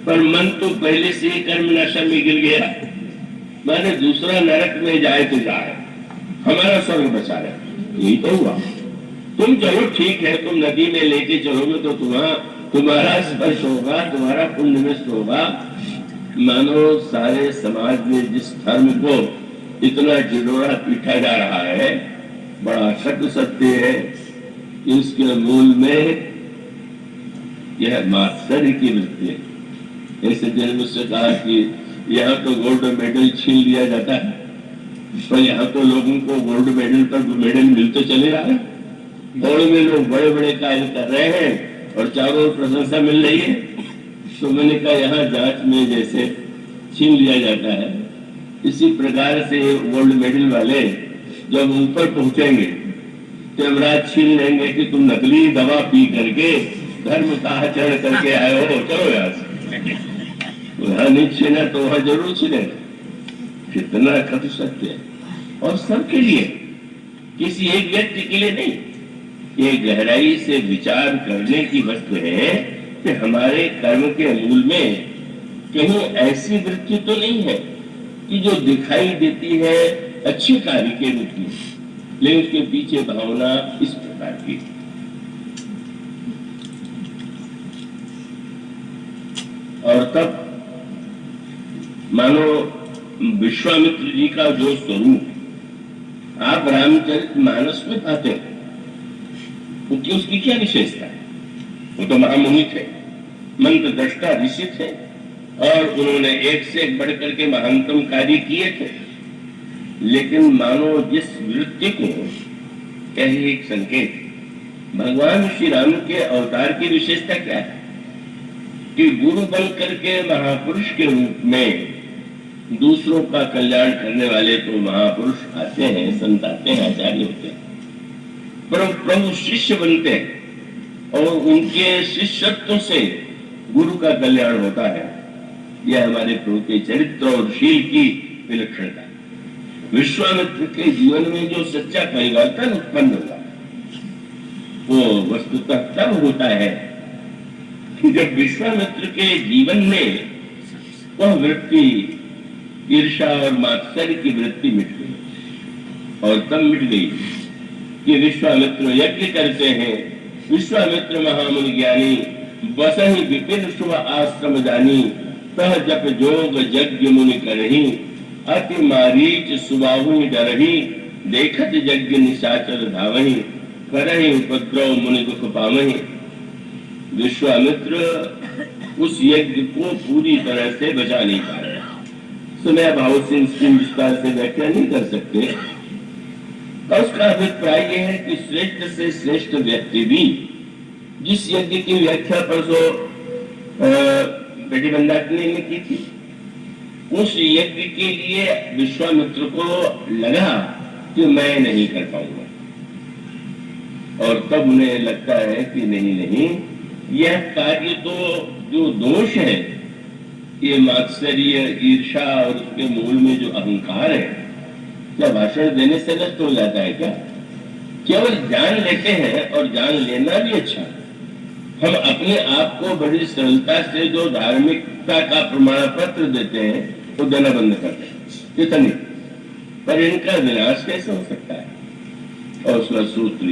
पर मन तो पहले से ही कर्मनाशा में गिर गया। माने दूसरा नरक में जाए तो जाए, हमारा स्वर्ग बचा रहे, यही तो हुआ। तुम चलो ठीक है, तुम नदी में लेके चलोगे तो तुम्हारा स्पर्श होगा, तुम्हारा पुण्य नष्ट होगा। मानो सारे समाज में जिस धर्म को इतना ढिढोरा पीटा जा रहा है, बड़ा सत्य सत्य है, इसके मूल में यह मात्सर्य की वृत्ति है। ऐसे दिन मुझसे कहा कि यहाँ तो गोल्ड मेडल छीन लिया जाता है, पर यहाँ तो लोगों को गोल्ड मेडल पर मेडल मिलते चले आ रहे हैं, दौड़ में लोग बड़े बड़े कार्य कर रहे हैं और चारों ओर प्रशंसा मिल रही है। तो मैंने कहा यहाँ जांच में जैसे छीन लिया जाता है, इसी प्रकार से गोल्ड मेडल वाले जब ऊपर पहुंचेंगे तो यमराज छीन लेंगे कि तुम नकली दवा पी करके धर्म का आचरण करके आए हो, चलो यहाँ से। वहां नहीं छीना तो वहां जरूर छीने। कितना कटु सत्य है, और सबके लिए, किसी एक व्यक्ति के लिए नहीं। ये गहराई से विचार करने की वस्तु है कि हमारे कर्म के मूल में कहीं ऐसी वृत्ति तो नहीं है कि जो दिखाई देती है अच्छे कार्य के रूप में, लेकिन उसके पीछे भावना इस प्रकार की। और तब मानो विश्वामित्र जी का जो स्वरूप आप रामचरित मानस में पाते हैं, क्योंकि उसकी क्या विशेषता है? वो तो महामुनि थे, मंत्र दृष्टा ऋषि थे, और उन्होंने एक से एक बढ़कर के महानतम कार्य किए थे। लेकिन मानो जिस वृत्ति को कहे एक संकेत, भगवान श्री राम के अवतार की विशेषता क्या है कि गुरु बन करके महापुरुष के रूप में दूसरों का कल्याण करने वाले तो महापुरुष आते हैं, संत आते हैं, आचार्य होते हैं, पर प्रभु शिष्य बनते हैं और उनके शिष्यत्व से गुरु का कल्याण होता है। यह हमारे प्रभु के चरित्र और शील की विलक्षणता। विश्वामित्र के जीवन में जो सच्चा परिवर्तन उत्पन्न हुआ वो वस्तुतः तब होता है कि जब विश्वामित्र के जीवन में वह वृत्ति ईर्षा और मात्सर्य की वृत्ति मिट गई। और तब मिट गई कि विश्वामित्र यज्ञ करते हैं। विश्वामित्र महामुनि ज्ञानी बसहि विपिन शुभ आश्रम जानी, तह जप जोग यज्ञ मुनि करही, अति मारीच सुबाहु डरही, देखत यज्ञ निशाचर धावही, करहि उपद्रव मुनि दुख पावही। विश्वामित्र उस यज्ञ को पूरी तरह से बचा नहीं पा रहे। सुनया भाव से इसकी विस्तार से व्याख्या नहीं कर सकते। और उसका अभिप्राय यह है कि श्रेष्ठ से श्रेष्ठ व्यक्ति भी, जिस यज्ञ की व्याख्या परसों बेटी मंदाकिनी ने की थी, उस यज्ञ के लिए विश्वामित्र को लगा कि मैं नहीं कर पाऊंगा। और तब उन्हें लगता है कि नहीं, यह कार्य तो जो दोष है, ये मात्सर्य, ईर्षा और उसके मूल में जो अहंकार है, क्या भाषण देने से नष्ट हो जाता है क्या? केवल जान लेते हैं, और जान लेना भी अच्छा। हम अपने आप को बड़ी सरलता से जो धार्मिकता का प्रमाण पत्र देते हैं वो देना बंद कर दें, इतनी। पर इनका विनाश कैसे हो सकता है? और उसका सूत्र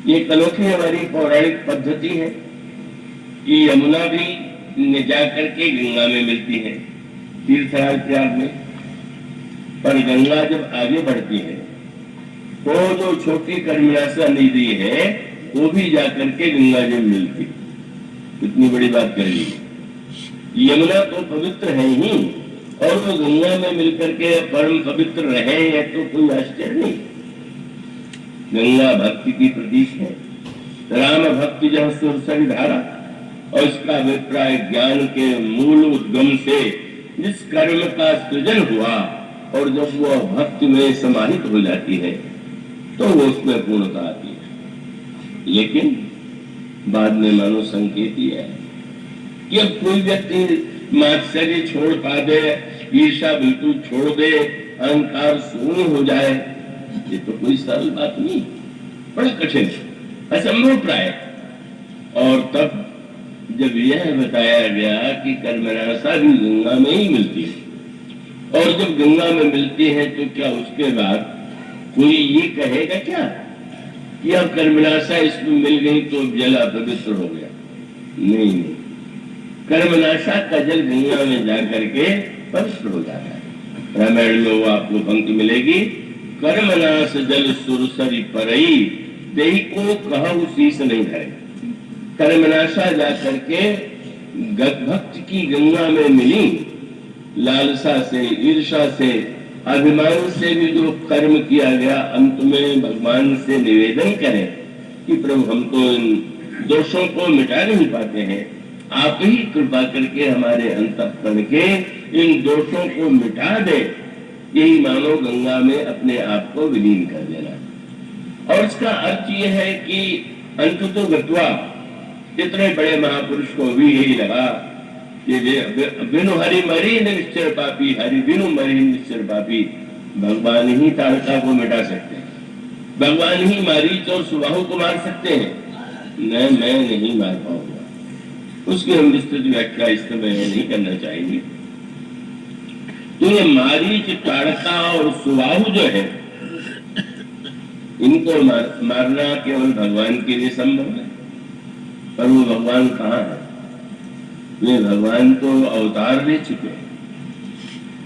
ये अनोखी हमारी पौराणिक पद्धति है कि यमुना भी जा करके गंगा में मिलती है तीर्थयात्रा में। पर गंगा जब आगे बढ़ती है तो जो छोटी कर्मनाशा नदी है वो भी जाकर के गंगा जी में मिलती। इतनी बड़ी बात कर ली। यमुना तो पवित्र है ही, और वो गंगा में मिलकर के परम पवित्र रहे, यह तो कोई आश्चर्य नहीं। गंगा भक्ति की प्रतीक है। राम भक्ति जहाँ सुरसरी धारा, और इसका अभिप्राय ज्ञान के मूल उद्गम से जिस कर्म का सृजन हुआ और जब वह भक्ति में समाहित हो जाती है तो वो उसमें पूर्णता आती है। लेकिन बाद में मानो संकेत ही है कि अब कोई व्यक्ति मात्सर्य छोड़ पा दे, ईर्षा बिल्कुल छोड़ दे, अहंकार शून्य हो जाए, ये तो कोई सरल बात नहीं, बड़ा कठिन, असंभव प्राय। और तब जब यह बताया गया कि कर्मनाशा भी गंगा में ही मिलती है, और जब गंगा में मिलती है तो क्या उसके बाद कोई ये कहेगा क्या कि अब कर्मनाशा इसमें मिल गई तो जल अपवित्र हो गया? नहीं, कर्मनाशा का जल गंगा में जाकर के पवित्र हो जाता है। रामायण में वो आपको पंक्ति मिलेगी, कर्मनाश जल सुरसरी परई, देही को कहु शीस नहीं धरे। कर्मनाशा जाकर के भक्त की गंगा में मिली, लालसा से, ईर्षा से, अभिमान से भी जो कर्म किया गया, अंत में भगवान से निवेदन करें कि प्रभु हम तो इन दोषों को मिटा नहीं पाते हैं, आप ही कृपा करके हमारे अंतःकरण के इन दोषों को मिटा दे। यही मानो गंगा में अपने आप को विलीन कर देना। और इसका अर्थ यह है कि अंततो गत्वा इतने बड़े महापुरुष को भी यही लगा कि बिनु हरि मरी निश्चर पापी, हरि बिनु मरी निश्चर पापी। भगवान ही ताड़का को मिटा सकते हैं, भगवान ही मारीच और सुबाहु को मार सकते हैं, मैं नहीं मार पाऊंगा। उसकी हम विस्तृत व्याख्या इस समय नहीं करना चाहेंगे। तो ये मारीच, ताड़का और सुबाहु जो है, इनको मारना केवल भगवान के लिए संभव है। पर वो भगवान कहाँ है? वे भगवान तो अवतार ले चुके हैं,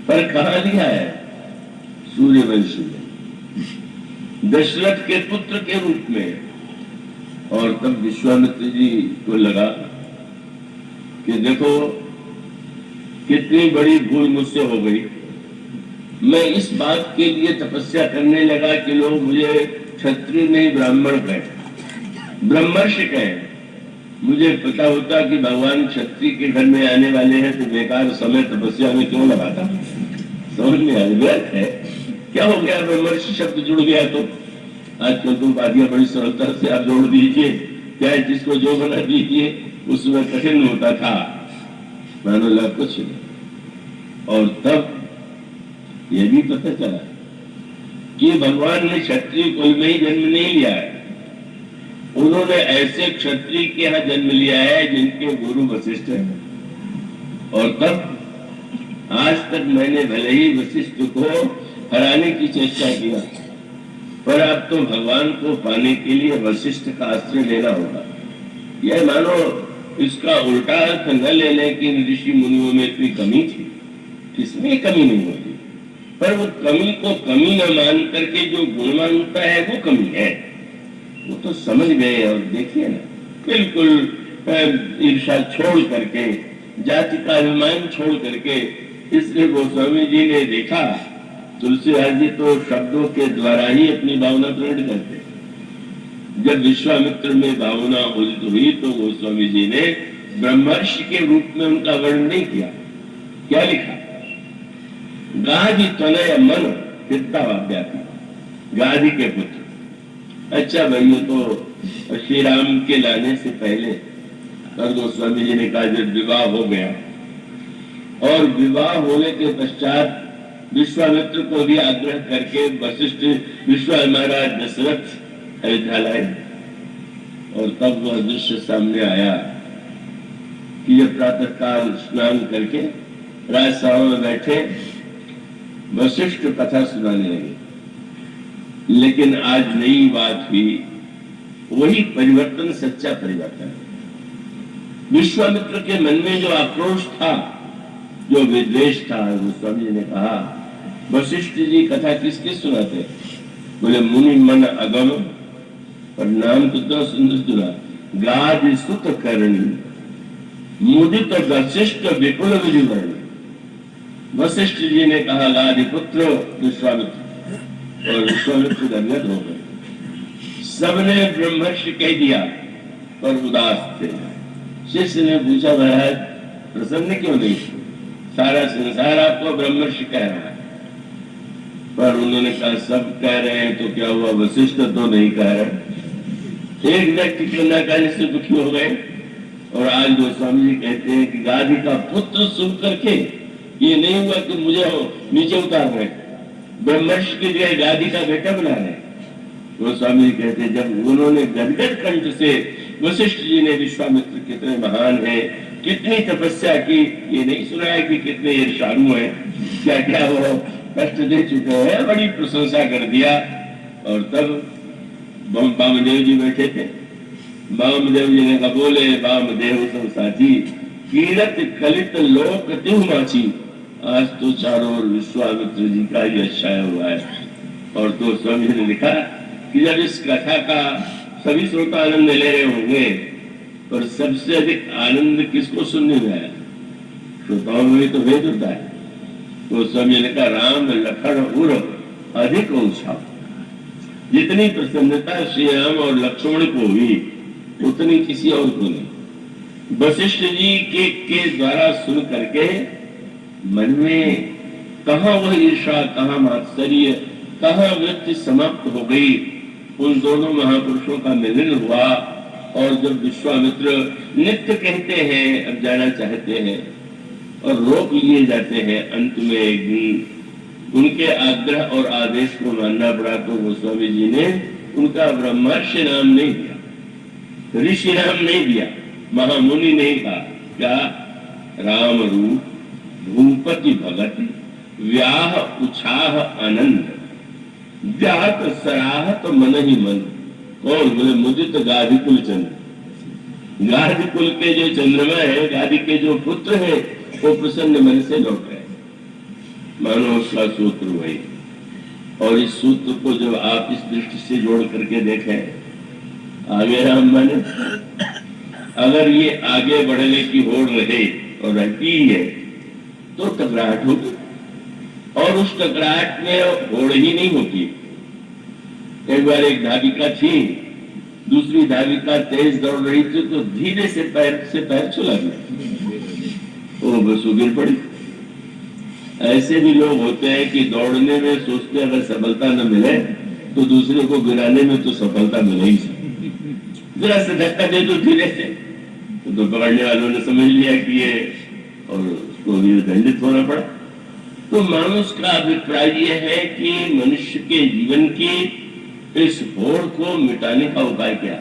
पर कहाँ लिया है? सूर्यवंशी में, दशरथ के पुत्र के रूप में। और तब विश्वामित्र जी को लगा कि देखो कितनी बड़ी भूल मुझसे हो गई। मैं इस बात के लिए तपस्या करने लगा कि लोग मुझे क्षत्रिय नहीं ब्राह्मण कहें, ब्रह्मर्षि कहें। मुझे पता होता कि भगवान क्षत्रिय के घर में आने वाले हैं तो बेकार समय तपस्या में क्यों लगाता। समझ में आ व्यर्थ है। क्या हो गया? ब्रह्मर्षि शब्द जुड़ गया तो आजकल तो बातियां बड़ी सरलता से आप जोड़ दीजिए, चाहे जिसको जो बना दीजिए, उसमें कठिन होता था, मानो लाभ कुछ नहीं। और तब यह भी पता चला कि भगवान ने क्षत्रिय कुल में ही जन्म नहीं लिया है, उन्होंने ऐसे क्षत्रिय के यहाँ जन्म लिया है जिनके गुरु वशिष्ठ है। और तब आज तक मैंने भले ही वशिष्ठ को हराने की चेष्टा किया, पर अब तो भगवान को पाने के लिए वशिष्ठ का आश्रय लेना होगा। यह मानो इसका उल्टा अर्थ न ले लें कि ऋषि मुनियों में इतनी कमी थी, इसमें कमी नहीं होती, पर वो कमी को कमी न मान करके जो गुण मानता है वो कमी है। वो तो समझ गए। और देखिए ना, बिल्कुल ईर्ष्या छोड़ करके, जाति का अभिमान छोड़ करके, इसलिए गोस्वामी जी ने देखा तुलसीदास जी तो शब्दों के द्वारा ही अपनी भावना प्रकट करते। जब विश्वामित्र में भावना उदित हुई तो गोस्वामी जी ने ब्रह्मर्षि के रूप में उनका वर्णन नहीं किया। क्या लिखा? गाधि तनय मन चित्तावाद्याति, गाधि के पुत्र। अच्छा भाई, तो श्री राम के लाने से पहले पर गोस्वामी जी ने कहा जब विवाह हो गया, और विवाह होने के पश्चात विश्वामित्र को भी आग्रह करके वशिष्ठ महाराज दशरथ अयोध्या लाए। और तब वह दृश्य सामने आया कि जब प्रातः काल स्नान करके राजसभा में बैठे वशिष्ठ कथा सुनाने लगे। लेकिन आज नई बात हुई, वही परिवर्तन सच्चा परिवर्तन। विश्वामित्र के मन में जो आक्रोश था, जो विद्वेष था, गोस्वामी जी ने कहा वशिष्ठ जी कथा किसके सुनाते? बोले मुनि मन अगम, और नाम कितना सुंदर सुना, गाधि सुत करणी मुदित वशिष्ठ विपुल विजुवर्णी। वशिष्ठ जी ने कहा गाधि पुत्र विश्वामित्र, और विश्वामित्र गदगद हो गए। सबने ब्रह्मर्षि कह दिया पर उदास थे। शिष्य ने पूछा महाराज प्रसन्न क्यों नहीं? सारा संसार आपको ब्रह्मर्षि कह रहा है। पर उन्होंने कहा सब कह रहे हैं तो क्या हुआ, वशिष्ठ तो नहीं कह रहे। एक व्यक्ति के न कहने से दुखी हो गए। और आज गोस्वामी जी कहते हैं कि गाधि का पुत्र सुन करके ये नहीं हुआ कि मुझे नीचे उतार रहे, ब्रह्मर्षि के लिए गाधि का बेटा बना रहे। गोस्वामी जी कहते हैं जब उन्होंने गदगद कंठ से वशिष्ठ जी ने विश्वामित्र कितने महान है, कितनी तपस्या की, ये नहीं सुना है कि कितने ईर्ष्यालु हैं, क्या क्या वो कष्ट दे चुके हैं, बड़ी प्रशंसा कर दिया। और तब वामदेव जी बैठे थे। वामदेव जी ने कहा बोले वामदेव सब साथी, कीरत कलित लोक तिहु माची। आज तो चारों ओर विश्वामित्र जी का यश छाया हुआ है। और तो स्वामी ने लिखा कि जब इस कथा का सभी श्रोता आनंद ले रहे होंगे, पर सबसे अधिक आनंद किसको सुनने में आया? श्रोताओं में तो भेद होता है। तो स्वामी ने कहा राम लखन उर अधिक उत्साह। जितनी प्रसन्नता श्री राम और लक्ष्मण को हुई उतनी किसी और को नहीं। वशिष्ठ जी के द्वारा सुन करके मन में कहाँ वह ईर्षा, कहाँ मात्सर्य, कहाँ वृत्ति समाप्त हो गई। उन दोनों महापुरुषों का मिलन हुआ। और जब विश्वामित्र नित्य कहते हैं, अब जाना चाहते हैं और रोक लिए जाते हैं, अंत में एक दिन उनके आग्रह और आदेश को मानना पड़ा। तो गोस्वामी जी ने उनका ब्रह्मर्षि नाम नहीं दिया, ऋषि नाम नहीं दिया, महामुनि नहीं कहा। क्या? राम रूप भूपति भगत व्याह उछाह आनंद, जात सराहत मन ही मन। कौन? बोले मुदित गाधि कुल चंद्र। गाधि कुल के जो चंद्रमा है, गाधि के जो पुत्र है, वो प्रसन्न मन से लौट रहे। मानो उसका सूत्र वही। और इस सूत्र को जब आप इस दृष्टि से जोड़ करके देखें, आगे राम माने, अगर ये आगे बढ़ने की होड़ रहे और रहती ही है तो टकराहट होगी, और उस टकराहट में होड़ ही नहीं होती। एक बार एक धाविका थी, दूसरी धाविका तेज दौड़ रही थी तो धीरे से पैर छुला दिया, वो बस गिर पड़ी। ऐसे भी लोग होते हैं कि दौड़ने में सोचते अगर सफलता न मिले तो दूसरे को गिराने में तो सफलता मिले ही। जरा से धक्का दे दो धीरे से, तो पकड़ने वालों ने समझ लिया कि ये, और उसको दंडित होना पड़ा। तो मानुष का अभिप्राय यह है कि मनुष्य के जीवन की इस होड़ को मिटाने का उपाय क्या?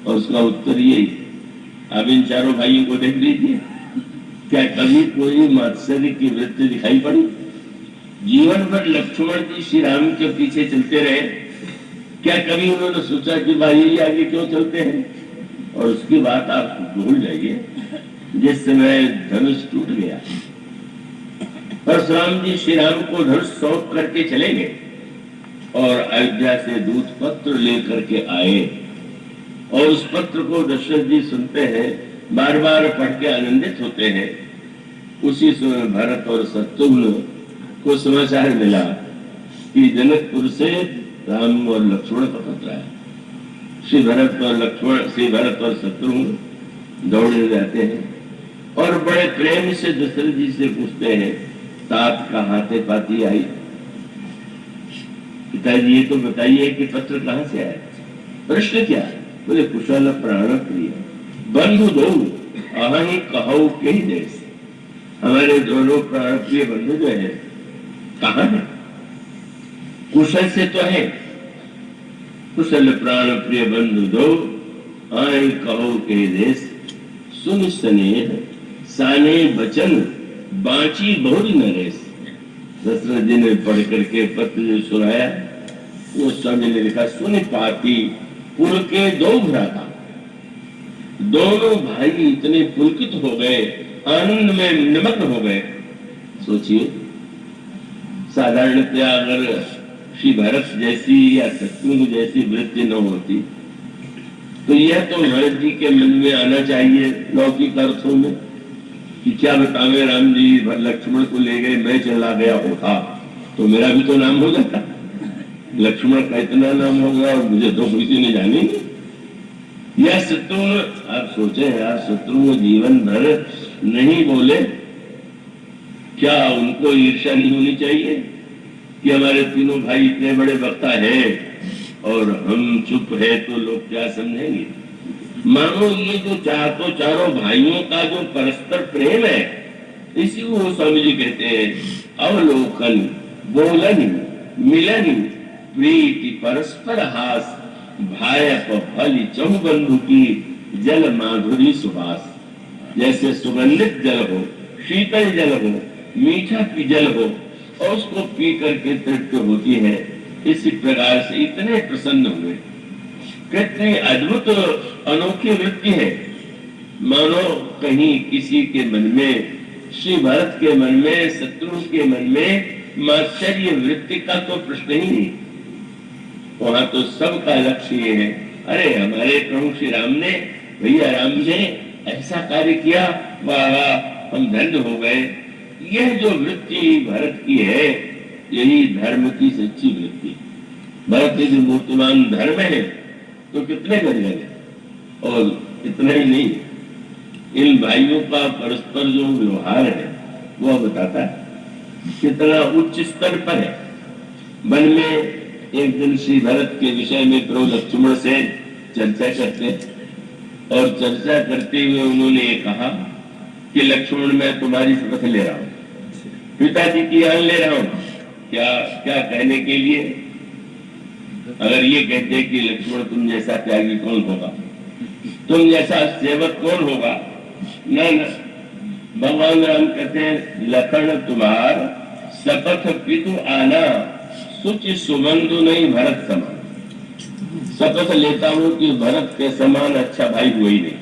और उसका उत्तर यही। अब इन चारों भाइयों को देख लीजिए, क्या कभी कोई मात्सर्य की वृत्ति दिखाई पड़ी? जीवन भर लक्ष्मण जी श्री राम के पीछे चलते रहे, क्या कभी उन्होंने सोचा कि भाई आगे क्यों चलते हैं? और उसकी बात आप भूल जाइए, जिस समय धनुष टूट गया, परशुराम जी श्री राम को धनुष सौंप करके चले गए और अयोध्या से दूत पत्र लेकर के आए, और उस पत्र को दशरथ जी सुनते हैं, बार बार पढ़ के आनंदित होते हैं। उसी समय भरत और शत्रुघ्न को समाचार मिला कि जनकपुर से राम और लक्ष्मण का पत्र आया। श्री भरत और शत्रुघ्न दौड़े जाते हैं और बड़े प्रेम से दशरथ जी से पूछते हैं, तात कहाँ से पाती आई? पिताजी ये तो बताइए कि पत्र कहाँ से आया? प्रश्न क्या? बोले कुशल प्राण प्रिय बंधु दो अहि कहो के ही देश। हमारे दोनों प्राण प्रिय बंधु जो है कहाँ है? कुशल से तो है, कुशल प्राण प्रिय बंधु दो अहि कहो के देश। सुन स्नेह साने बचन बांची बहुरी नरेश। दशरथ जी ने पढ़ करके पत्र जो सुनाया, वो स्वामी ने लिखा, सुन पाती पुल के दो भ्राता। दोनों भाई इतने पुलकित हो गए, आनंद में निमग्न हो गए। सोचिए, साधारणतया अगर श्री भरत जैसी या शत्रुघ्न जैसी वृत्ति न होती तो यह तो भरत जी के मन में आना चाहिए लौकिक अर्थों में कि क्या बतावे, राम जी लक्ष्मण को ले गए, मैं चला गया होता तो मेरा भी तो नाम हो जाता। लक्ष्मण का इतना नाम होगा और मुझे तो किसी ने जाने नहीं। यह शत्रुघ्न, आप सोचे यार, शत्रुघ्न जीवन भर नहीं बोले, क्या उनको ईर्ष्या नहीं होनी चाहिए कि हमारे तीनों भाई इतने बड़े वक्ता है और हम चुप है तो लोग क्या समझेंगे? मानो ये जो चारों भाइयों का जो परस्पर प्रेम है, इसी को स्वामी जी कहते हैं अवलोकन बोलन मिलन प्रीति परस्पर हास भाय फल चहु बंधु की जल माधुरी सुहास। जैसे सुगंधित जल हो, शीतल जल हो, मीठा जल हो और उसको पी करके तृप्त होती है, इसी प्रकार से इतने प्रसन्न हुए। कितनी अद्भुत अनोखी वृत्ति है। मानो कहीं किसी के मन में, श्री भरत के मन में, शत्रुघ्न के मन में मात्सर्य वृत्ति का तो प्रश्न ही नहीं। वहां तो सबका लक्ष्य ये है, अरे हमारे प्रभु श्री राम ने, भैया राम ने ऐसा कार्य किया, वाह हम धन्य हो गए। यह जो वृत्ति भरत की है, यही धर्म की सच्ची वृत्ति। भरत यदि मूर्तिमान धर्म है तो कितने कर गए। और इतना ही नहीं, इन भाइयों का परस्पर जो व्यवहार है वो बताता है कितना उच्च स्तर पर है। मन में एक दिन श्री भरत के विषय में प्रभु लक्ष्मण से चर्चा करते, और चर्चा करते हुए उन्होंने ये कहा कि लक्ष्मण मैं तुम्हारी शपथ ले रहा हूं, पिताजी की आन ले रहा हूं। क्या क्या कहने के लिए? अगर ये कहते कि लक्ष्मण तुम जैसा त्यागी कौन होगा, तुम जैसा सेवक कौन होगा? न भगवान राम कहते हैं लखन तुम्हार शपथ पितु आना सुचि सुबंधु नहीं भरत समान। शपथ लेता हूं कि भरत के समान अच्छा भाई कोई नहीं।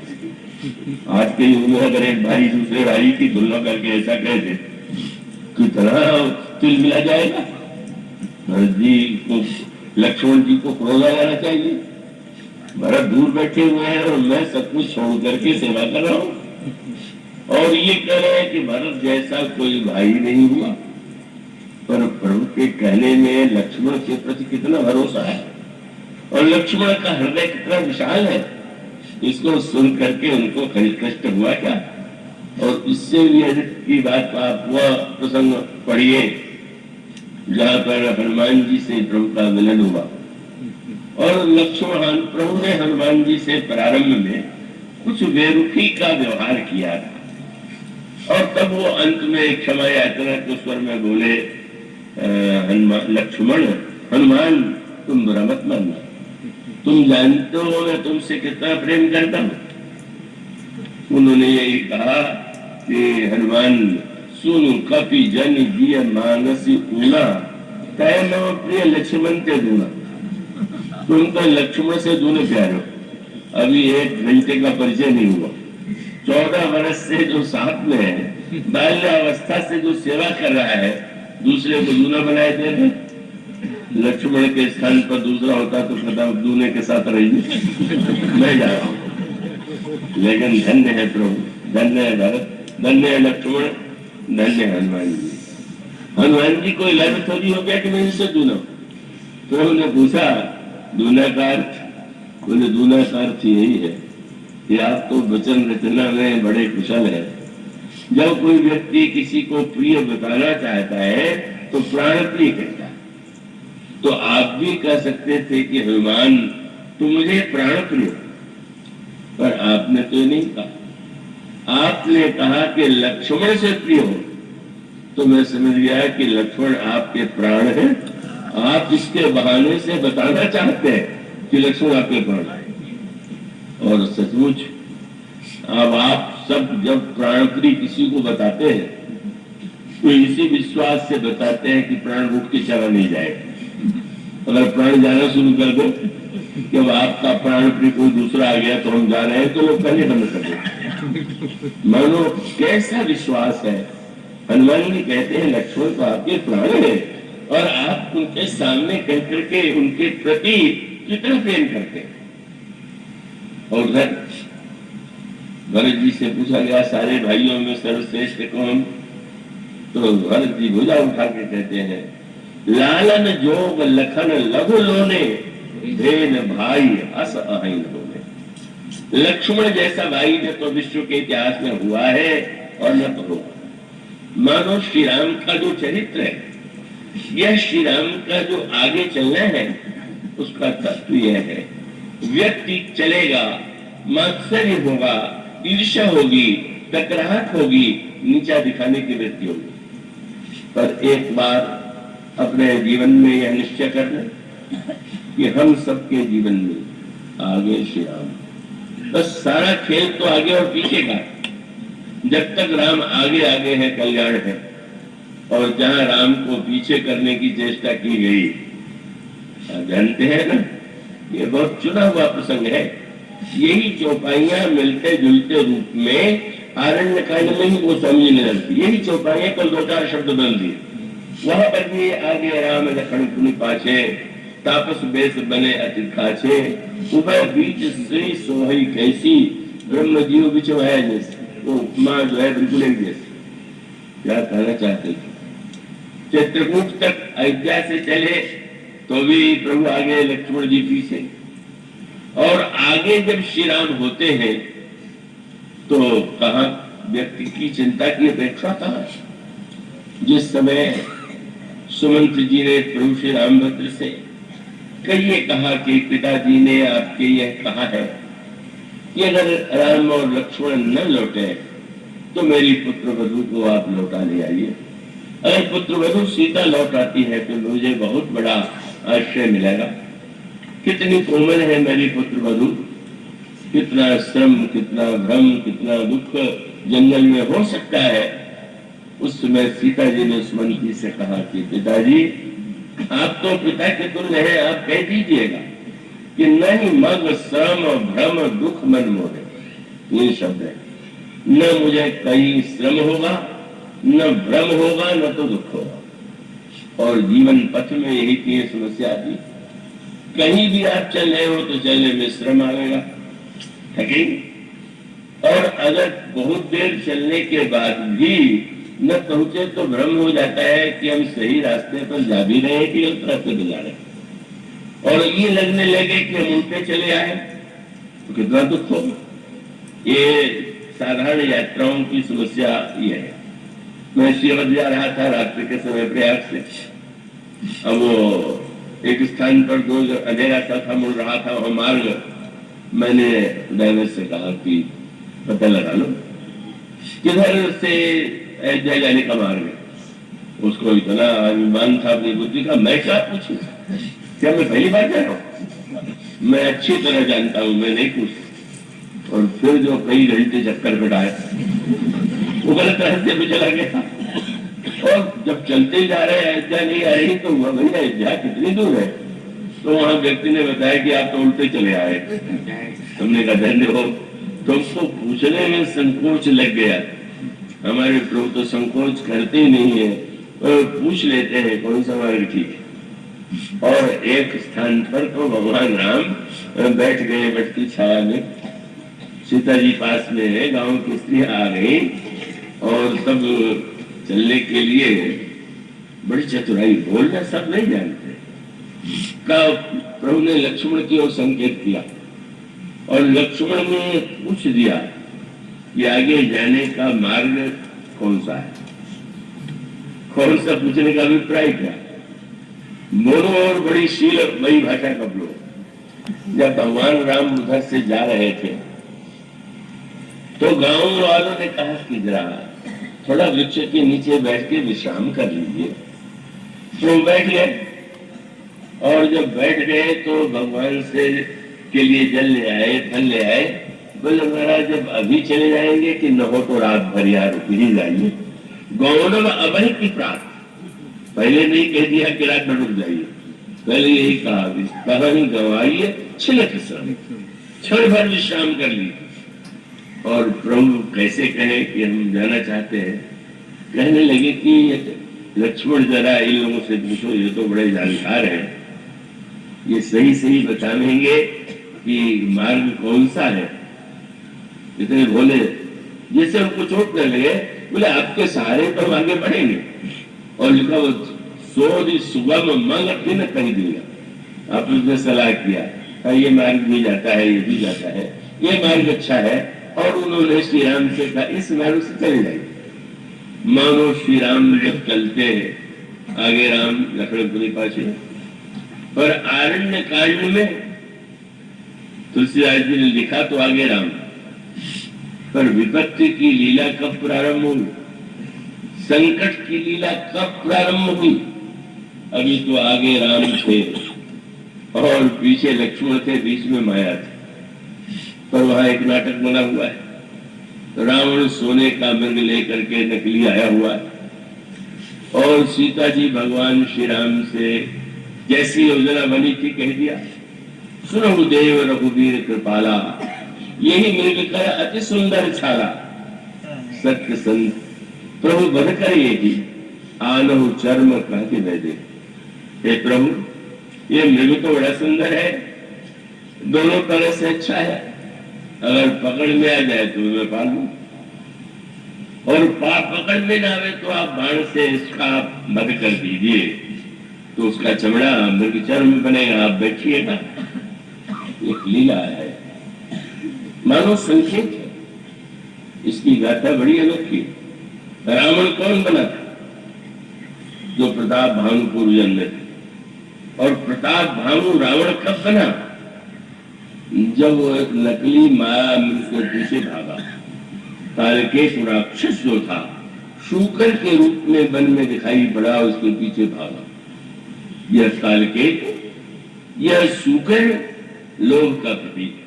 आज के युग में अगर एक भाई दूसरे भाई की तुलना करके ऐसा कह दे कितना तिल मिला जाएगा। भरत जी को, लक्ष्मण जी को क्रोध आ जाना चाहिए। भरत दूर बैठे हुए हैं और मैं सब कुछ छोड़ करके सेवा कर रहा हूं और ये कह रहे हैं कि भरत जैसा कोई भाई नहीं हुआ। पर प्रभु के कहने में लक्ष्मण के प्रति कितना भरोसा है और लक्ष्मण का हृदय कितना विशाल है। इसको सुन करके उनको कष्ट हुआ क्या। और इससे भी अधिक की बात आप वह प्रसंग पढ़िए जहाँ पर हनुमान जी से प्रभु का मिलन हुआ और लक्ष्मण प्रभु ने हनुमान जी से प्रारंभ में कुछ बेरुखी का व्यवहार किया था और तब वो अंत में क्षमा याचना के स्वर में बोले, लक्ष्मण हनुमान तुम बुरा मत मानना, तुम जानते हो मैं तुमसे कितना प्रेम करता हूं। उन्होंने यही कहा कि हनुमान सुनु कपि जन जिय मानसी ऊना तय मम प्रिय लक्ष्मण ते दूना। तुम तो लक्ष्मण से दूने प्यारे हो। अभी 1 घंटे का परिचय नहीं हुआ। 14 वर्ष से जो साथ में है, बाल्यावस्था से जो सेवा कर रहा है, दूसरे को दूना बनाए दे रहे। लक्ष्मण के स्थान पर दूसरा होता तो कहता दूने के साथ रहिए मैं जा रहा हूं। लेकिन धन्य है प्रभु, धन्य है भरत, धन्य है लक्ष्मण, धन्य है हनुमान जी। हनुमान जी कोई लाभ थोड़ी हो गया कि मैं इनसे दूना। प्रभु ने पूछा दूना का अर्थ, बोले दूना का अर्थ यही है कि आप तो वचन रचना में बड़े कुशल है। जब कोई व्यक्ति किसी को प्रिय बताना चाहता है तो प्राण प्रिय कहता है। तो आप भी कह सकते थे कि हनुमान तुम मुझे प्राण प्रिय, पर आपने तो नहीं कहा। आपने कहा कि लक्ष्मण से प्रिय हो, तो मैं समझ गया कि लक्ष्मण आपके प्राण हैं। आप इसके बहाने से बताना चाहते हैं कि लक्ष्मण आपके प्राण है। और सचमुच अब आप सब जब प्राण प्रिय किसी को बताते हैं तो इसी विश्वास से बताते हैं कि प्राण रुक के चला नहीं जाएगा। अगर प्राण जाना शुरू कर दो कि अब आपका प्राण प्रिय कोई दूसरा आ गया तो हम जा रहे हैं, तो लोग पहले बंद कर देते। मानो कैसा विश्वास है। हनुमान जी कहते हैं लक्ष्मण तो आपके प्राण है और आप उनके सामने कह करके उनके प्रति कितना प्रेम करते हैं। और उधर भरत जी से पूछा गया सारे भाइयों में सर्वश्रेष्ठ कौन, तो भरत जी भुजा उठा के कहते हैं लालन जोग लखन लघु लोने धेन भाई अस अहिन होने। लक्ष्मण जैसा भाई न तो विश्व के इतिहास में हुआ है और न तो होगा। मानो श्री राम का जो चरित्र है, यह श्री राम का जो आगे चलना है उसका तत्व यह है। व्यक्ति चलेगा, मात्सर्य होगा, ईर्ष्या होगी, टकराहट होगी, नीचा दिखाने की वृत्ति होगी। पर एक बार अपने जीवन में यह निश्चय कर लें कि हम सबके जीवन में आगे श्री राम। बस सारा खेल तो आगे और पीछे का। जब तक राम आगे आगे है कल्याण है, और जहां राम को पीछे करने की चेष्टा की गई, जानते हैं ना, ये बहुत चुना हुआ प्रसंग है। यही चौपाइयां मिलते जुलते रूप में आरण्य कांड में ही वो समझ नहीं लगती। यही चौपाइयां कल 2-4 शब्द बदल दिए। वहां पर भी आगे राम लखन पुनि पाछे, तापस बेस बने अति खाचे, उभय बीच श्री सोहई कैसी, ब्रह्म जीव बिचवाया जैसे। वो उपमा जो है बिल्कुल एक जैसी। क्या कहना चाहते थे, चित्रकूट तक अयोध्या से चले तो भी प्रभु आगे, लक्ष्मण जी पीछे। और आगे जब श्री राम होते हैं तो कहा व्यक्ति की चिंता की अपेक्षा कहा। जिस समय सुमंत जी ने प्रभु श्री रामभद्र से कहिए कहा कि पिताजी ने आपके यह कहा है कि अगर राम और लक्ष्मण न लौटे तो मेरी पुत्र वधू को आप लौटा ले आइए। अगर पुत्र वधू सीता लौट आती है तो मुझे बहुत बड़ा आश्रय मिलेगा। कितनी कोमल है मेरी पुत्र वधू, कितना श्रम, कितना भ्रम, कितना दुख जंगल में हो सकता है, उस समय सीता जी ने सुमंती से कहा कि पिताजी आप तो पिता के तुल्य है, आप कह दीजिएगा कि नहीं मग श्रम भ्रम दुख मन मोहे, ये शब्द है। न मुझे कहीं श्रम होगा, न भ्रम होगा, न तो दुख होगा। और जीवन पथ में यही तीन समस्या आती। कहीं भी आप चल रहे हो तो चलने में श्रम आएगा, थकेंगे, और अगर बहुत देर चलने के बाद भी न पहुंचे तो भ्रम हो जाता है कि हम सही रास्ते पर जा भी रहे हैं कि गलत रास्ते पर जा रहे हैं। और ये लगने लगे कि हम उल्टे चले आए तो कितना दुख होगा। ये साधारण यात्राओं की समस्या ये है। मैं शिवद जा रहा था रात्रि के समय प्रयाग से। अब वो एक स्थान पर दो अंधेरा था, मुड़ रहा था वह मार्ग। मैंने ड्राइवर से कहा कि पता लगा लो किधर से अयोध्या जाने का मार्ग है। उसको इतना अभिमान था अपनी बुद्धि का, मैं क्या पूछूं, क्या मैं पहली बार जा रहा हूं, मैं अच्छी तरह जानता हूं, मैं नहीं पूछ। और फिर जो कई घंटे चक्कर कटाए वो गलत रास्ते पे चला गया। और जब चलते जा रहे अयोध्या नहीं आ रही तो हुआ भैया अयोध्या कितनी दूर है, तो वहां व्यक्ति ने बताया कि आप तो उल्टे चले आए। हमने कहा धन्य हो, तुमको पूछने में संकोच लग गया। हमारे प्रभु तो संकोच करते ही नहीं है, और पूछ लेते हैं कौन सा मार्ग ठीक है। और एक स्थान पर तो भगवान राम बैठ गए वट की छाया में। सीता जी पास में है, गांव की स्त्री आ गई और सब चलने के लिए बड़ी चतुराई, बोलना सब नहीं जानते। का प्रभु ने लक्ष्मण की ओर संकेत किया और लक्ष्मण ने पूछ दिया कि आगे जाने का मार्ग कौन सा है। कौन सा पूछने का अभिप्राय क्या, दोनों और बड़ी शीलमयी भाषा का प्रयोग। जब भगवान राम उधर से जा रहे थे तो गांव वालों ने कहा कि जरा थोड़ा वृक्ष के नीचे बैठ के विश्राम कर लीजिए। तो बैठ गए, और जब बैठ गए तो भगवान से के लिए जल ले आए, फल ले आए। बोले महाराज जब अभी चले जाएंगे कि न हो तो रात भर यार रुक ही जाइए। गौरव अभय की प्राप्त, पहले नहीं कह दिया कि रात भर रुक जाइए, पहले यही कहा नहीं गवाइए छिलक श्रम, क्षण भर विश्राम कर लीजिए। और प्रभु कैसे कहे कि हम जाना चाहते हैं। कहने लगे कि लक्ष्मण जरा इन लोगों से पूछो, ये तो बड़े जानकार हैं, ये सही सही बताएंगे कि मार्ग कौन सा है। इतने भोले जैसे उनको चोट न लगे, बोले आपके सहारे तो हम आगे बढ़ेंगे। और लिखा वो सोरी सुगम मंग न कहीं दिया। आप उसने सलाह किया ये मार्ग भी जाता है, ये भी जाता है, ये मार्ग अच्छा है। और उन्होंने श्री राम से कहा इस मार्ग से चले जाइए। मानो श्री राम जब चलते हैं आगे राम लक्ष्मण पाछे। और आरण्य कांड में तुलसीदास जी ने लिखा तो आगे राम, पर विपत्ति की लीला कब प्रारंभ हुई, संकट की लीला कब प्रारंभ हुई। अभी तो आगे राम थे और पीछे लक्ष्मण थे, बीच में माया थी। पर वहां एक नाटक बना हुआ है, तो रावण सोने का मृग लेकर के नकली आया हुआ है और सीता जी भगवान श्री राम से जैसी योजना बनी थी कह दिया, सुनो देव रघुवीर कृपाला, यही मृग कर अति सुंदर छाला। सत्य संत प्रभु बध कर यही आनहु चर्म कहते वैदे। हे प्रभु ये मृग तो बड़ा सुंदर है, दोनों तरह से अच्छा है, अगर पकड़ में आ जाए तो मैं पालू, और पकड़ में ना आवे तो आप बाण से इसका वध कर दीजिए, तो उसका चमड़ा मृग चर्म बनेगा, आप बैठिएगा। एक लीला है, मानो संकेत है। इसकी गाथा बड़ी अनोखी। रावण कौन बना था? जो प्रताप भानु पूर्व जन्म थे। और प्रताप भानु रावण कब बना? जब वो एक नकली माया मृग के पीछे भागा। कालकेश राक्षस जो था शूकर के रूप में वन में दिखाई पड़ा, उसके पीछे भागा। यह कालकेश, यह शूकर लोभ का प्रतीक है।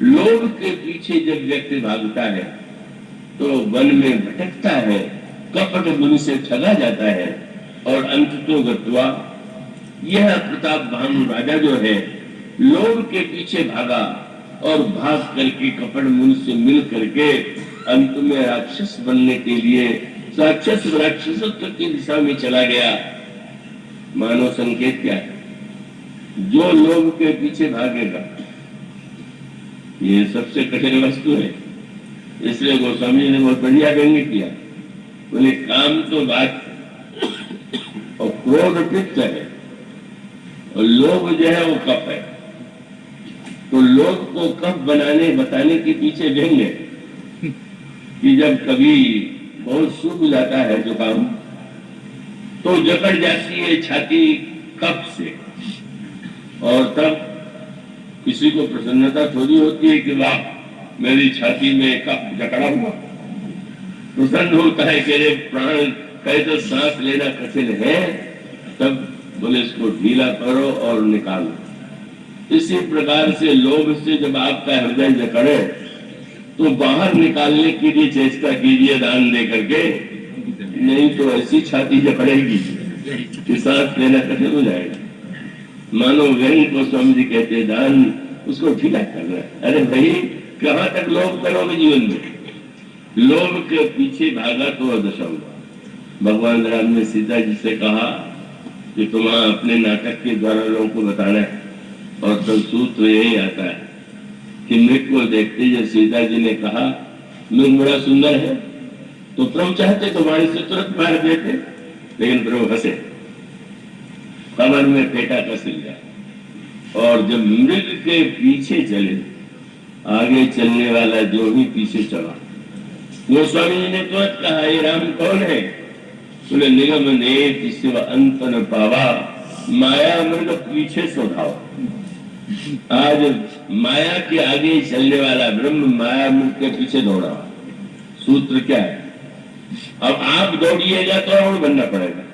लोभ के पीछे जब व्यक्ति भागता है तो वन में भटकता है, कपट मुनि से ठगा जाता है और अंततो गत्वा यह प्रताप भानु राजा जो है लोभ के पीछे भागा और भाग करके कपट मुनि से मिल करके अंत में राक्षस बनने के लिए राक्षसत्व की दिशा में चला गया। मानव संकेत क्या है? जो लोभ के पीछे भागेगा ये सबसे कठिन वस्तु है। इसलिए गोस्वामी जी ने बहुत बढ़िया व्यंग्य किया। बोले काम तो बात और क्रोध पित्त है और लोभ जो है वो कफ है। तो लोभ को कफ बताने के पीछे व्यंग्य है कि जब कभी बहुत सूख जाता है जो काम तो जकड़ जाती है छाती कफ से और तब किसी को प्रसन्नता थोड़ी होती है कि वाह मेरी छाती में कफ जकड़ा हुआ। प्रसन्न होता है कि रे प्राण कहे तो सांस लेना कठिन है, तब बोले इसको ढीला करो और निकालो। इसी प्रकार से लोभ से जब आपका हृदय जकड़े तो बाहर निकालने के लिए चेष्टा कीजिए दान दे करके, नहीं तो ऐसी छाती जकड़ेगी कि सांस लेना कठिन हो जाएगा। मानो व्यंग को स्वामी जी कहते दान उसको ढीला करना है। अरे भाई कहां तक लोभ करोगे जीवन में? लोभ के पीछे भागा तो दशा हुआ। भगवान राम ने सीता जी से कहा कि तुम अपने नाटक के द्वारा लोगों को बताना है और तब सूत्र यही आता है कि मृग को देखते जब सीता जी ने कहा मृग बड़ा सुंदर है तो प्रभु चाहते तो वाणी से तुरंत मार देते, लेकिन प्रभु हंसे, कमर में पेटा कस लिया और जब मृग के पीछे चले आगे चलने वाला जो भी पीछे चला गोस्वामी जी ने तुरंत कहा ये राम कौन है? बोले निगम ने शिव अंत न पावा माया मृग पीछे स्वभाव। आज माया के आगे चलने वाला ब्रह्म माया मृग के पीछे दौड़ा। सूत्र क्या है? अब आप दौड़िएगा तो और बनना पड़ेगा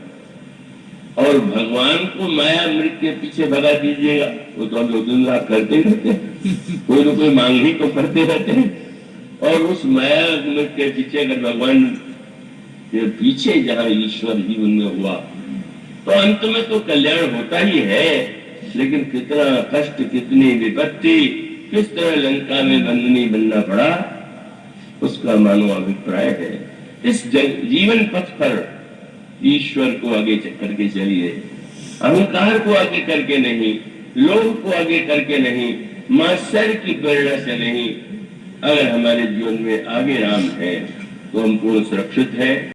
और भगवान को माया मृग के पीछे भगा दीजिएगा, वो तो हम लोग दिन रात करते रहते हैं, कोई न कोई मांग ही तो करते रहते हैं। और उस माया मृग के पीछे अगर भगवान के पीछे जहाँ ईश्वर जीवन में हुआ तो अंत में तो कल्याण होता ही है, लेकिन कितना कष्ट कितनी विपत्ति किस तरह लंका में बंधनी बनना पड़ा उसका मानो अभिप्राय है। इस जीवन पथ पर ईश्वर को आगे करके चलिए, अहंकार को आगे करके नहीं, लोभ को आगे करके नहीं, मात्सर्य की प्रेरणा से नहीं। अगर हमारे जीवन में आगे राम है तो हम पूर्ण सुरक्षित है।